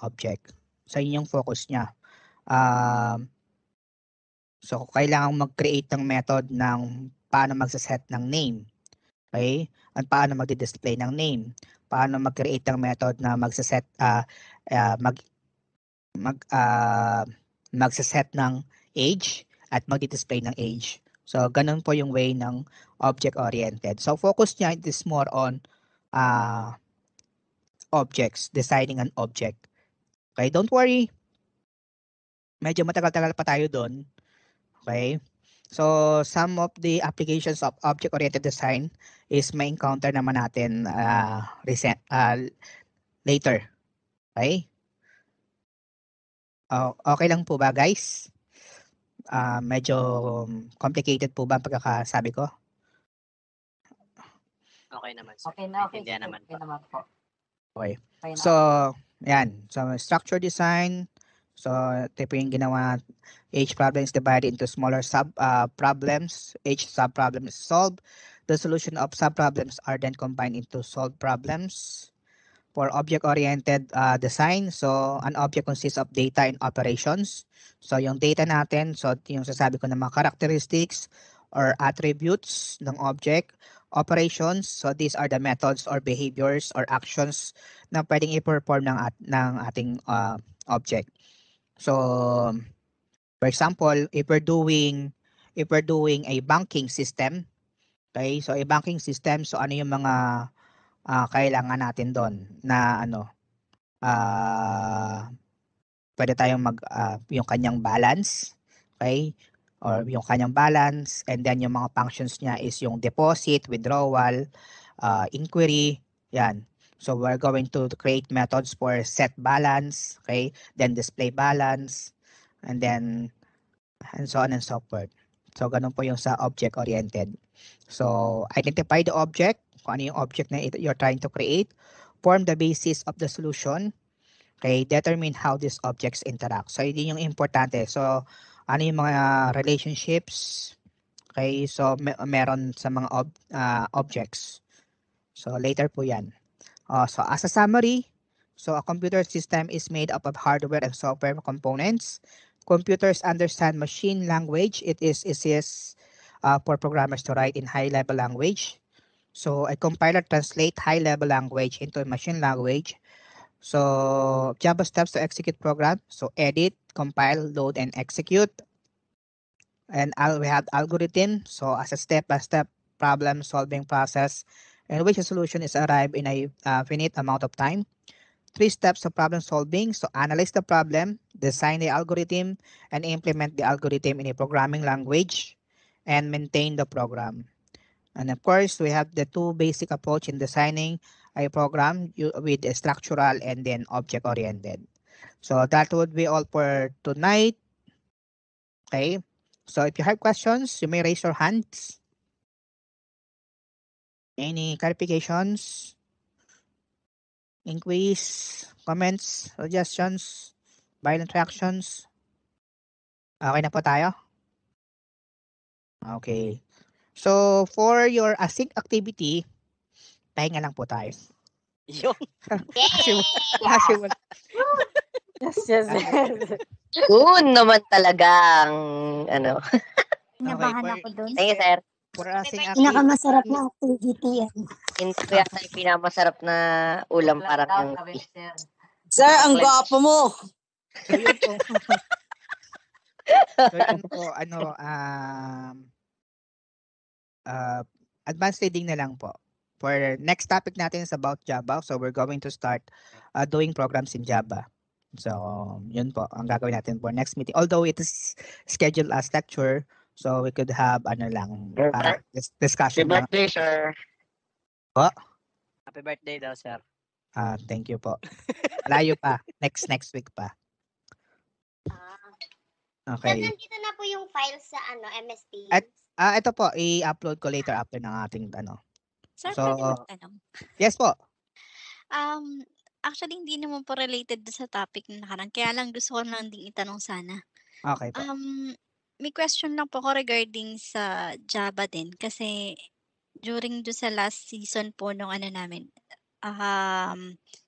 object. So, yun yung focus niya. So, kailangan mag-create ng method ng paano magsaset ng name. Okay? At paano magdi-display ng name. Paano mag-create ng method na magsaset, magsaset ng age at magdi-display ng age. So, ganun po yung way ng object-oriented. So, focus niya is more on objects, designing an object. Okay, don't worry. Medyo matagal-tagal pa tayo doon. Okay? So, some of the applications of object-oriented design is may encounter naman natin later. Okay? Okay lang po ba, guys? Medyo complicated po ba ang pagkakasabi ko? Okay naman, sir. Okay na, okay. Naintindihan naman po. Okay naman po. Okay. Okay na. So, yan. So, structure design. So, ito po yung ginawa. Each problem is divided into smaller problems. Each sub-problem is solved. The solution of sub-problems are then combined into solved problems. For object-oriented design, so an object consists of data and operations. So, yung data natin, so yung sasabi ko ng mga characteristics or attributes ng object. Operations, so these are the methods or behaviors or actions na pwedeng i-perform ng ating object. So, for example, if we're doing a banking system, okay? So, a banking system, so ano yung mga kailangan natin doon na pwede tayong yung kanyang balance, okay? Or yung kanyang balance, and then yung mga functions niya is yung deposit, withdrawal, inquiry, yan. So we're going to create methods for set balance, okay? Then display balance, and so on and so forth. So ganun po yung sa object-oriented. So identify the object, kung ano yung object na you're trying to create, form the basis of the solution, okay? Determine how these objects interact. So yun yung importante. So ano yung mga relationships, okay? So meron sa mga objects. So later po yan. So as a summary, so a computer system is made up of hardware and software components. Computers understand machine language. It is easiest for programmers to write in high-level language. So a compiler translates high-level language into machine language. So Java steps to execute program. So edit, compile, load, and execute. And we have algorithm. So as a step-by-step problem-solving process in which a solution is arrived in a finite amount of time. 3 steps of problem solving. So analyze the problem, design the algorithm, and implement the algorithm in a programming language, and maintain the program. And of course, we have the 2 basic approach in designing a program with a structural and then object-oriented. So that would be all for tonight. Okay. So if you have questions, you may raise your hands. Any clarifications? Inquiries, comments, suggestions, violent reactions? Okay na po tayo? Okay. So, for your async activity, pahinga lang po tayo. Yun. Yes. Yun naman talagang, Nabahan for- ako doon. Thank you, sir. For async activity, Pinakamasarap na activity yan. Hindi ko yata yung pinamasarap na ulam parang Daw, yung sabi ni sir. Sir, ang gwapo mo! so yun po. So yun po, advanced reading na lang po. For next topic natin is about Java. So we're going to start doing programs in Java. So yun po ang gagawin natin for next meeting. Although it is scheduled as lecture, so we could have para discussion lang. birthday, sir. Happy birthday daw, sir. Thank you po. Layo pa. Next week pa. Okay. Nandito na po yung file sa MS Teams. Ito po, i-upload ko later after ng ating Sir, So, pwede magtanong? Yes po. Actually, hindi naman po related sa topic na nakaraan. Kaya lang gusto ko lang din itanong sana. Okay po. May question lang po ko regarding sa Java din. Kasi during do sa last season po nung namin,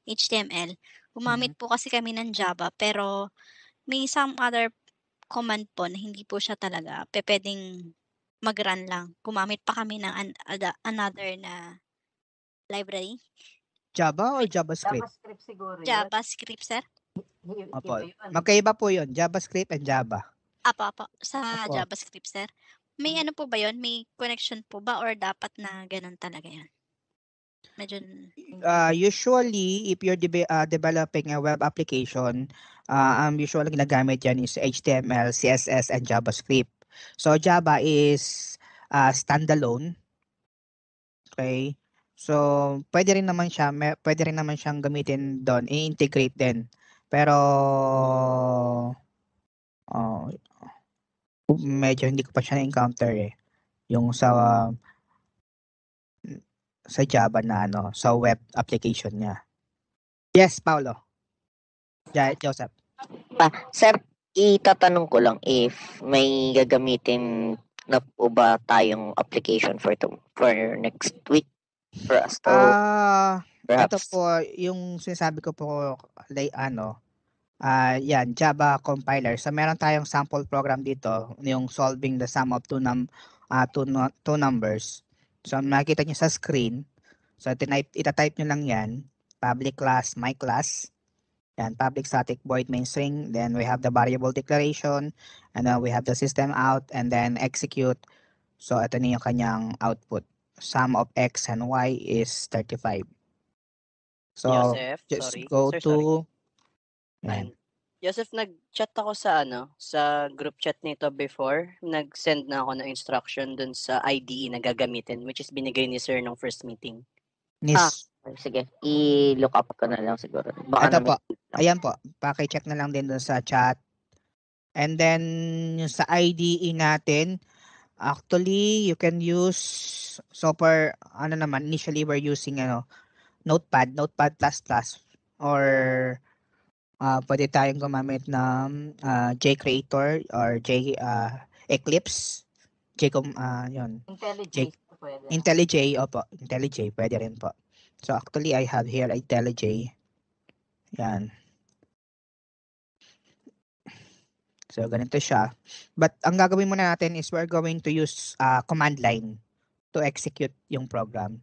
HTML, gumamit po kasi kami ng Java. Pero may some other command po na hindi po siya talaga pwedeng mag-run lang. Gumamit pa kami ng another na library. Java or JavaScript? JavaScript siguro yun. JavaScript, sir? Opo. Magkaiba po yun, JavaScript and Java. Apo. Sa Opo. JavaScript, sir. May ano po ba yun? May connection po ba or dapat na ganun talaga yan? Medyo Usually, if you're developing a web application, ang usually ginagamit yan is HTML, CSS, and JavaScript. So, Java is standalone. Okay? So, pwede rin naman siyang gamitin doon, i-integrate din. Pero, medyo hindi ko pa siya na-encounter eh. Yung sa Java na sa web application niya. Yes, Paolo. Joseph. Sir, itatanong ko lang if may gagamitin na po ba tayong application for next week for us to ito po yung sinasabi ko po yan, Java compiler. So meron tayong sample program dito, yung solving the sum of two numbers. So makikita niyo sa screen. So ita-type niyo lang yan, public class, my class. Yan, public static void main string. Then we have the variable declaration, and then we have the system out, and then execute. So ito na yung kanyang output. Sum of x and y is 35. So Joseph, just sorry. go Sir, to sorry. Joseph, nag-chat ako sa sa group chat nito before. Nag-send na ako ng instruction dun sa IDE na gagamitin, which is binigay ni sir nung first meeting. Sige, i-look up ko na lang siguro. Ito po. Ayan po. Paki-check na lang din dun sa chat. And then sa IDE natin, actually you can use initially we're using Notepad++, or pwede tayong gumamit ng JCreator or Eclipse. Yun. IntelliJ, opo. IntelliJ, pwede rin po. So actually I have here IntelliJ. Yan. So ganito siya. But ang gagawin muna natin is we're going to use command line to execute yung program.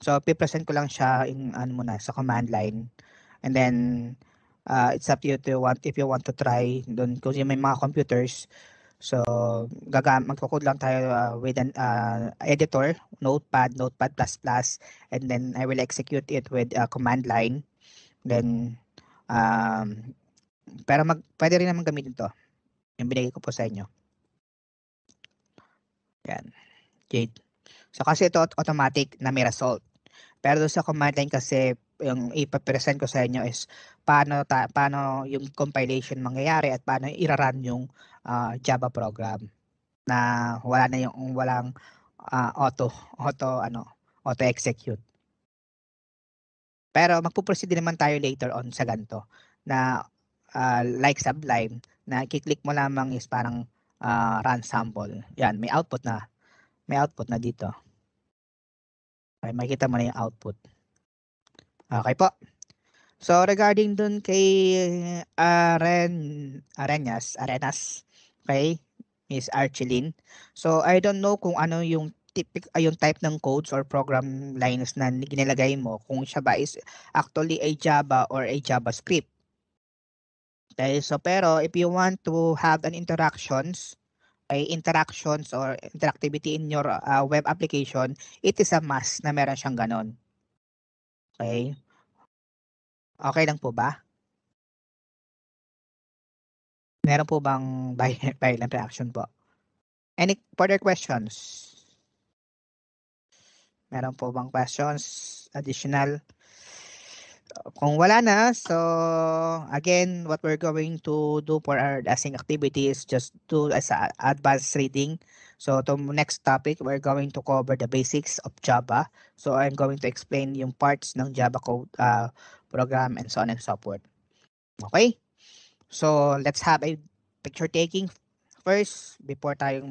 So pipresent ko lang siya sa command line. And then it's up to you if you want to try doon kasi may mga computers. So magko-code lang tayo with an editor, Notepad++, and then I will execute it with command line. Then pero pwede rin naman gamitin to. Yung binigay ko po sa inyo. Yan. Jade. So kasi ito automatic na may result. Pero doon sa command line kasi yung ipapresent ko sa inyo is paano yung compilation mangyayari at paano i-run yung Java program na walang auto execute. Pero magpo-proceed din naman tayo later on sa ganito na like Sublime na i-click mo lamang is parang run sample. Yan, may output na dito. Okay, makikita mo na yung output. Okay po. So regarding dun kay Arenas, okay, Miss Archelin. So I don't know kung ano yung type ng codes or program lines na ginilagay mo, kung siya ba is actually a Java or a JavaScript. Okay, so pero if you want to have an interactions or interactivity in your web application, it is a must na meron siyang ganon. Okay? Okay lang po ba? Meron po bang violent reaction po? Any further questions? Meron po bang questions? Additional? Kung wala na, so again, what we're going to do for our lesson activity is just do as advanced reading. So to next topic, we're going to cover the basics of Java. So I'm going to explain yung parts ng Java code program and so on and so forth. Okay? So let's have a picture taking first before tayong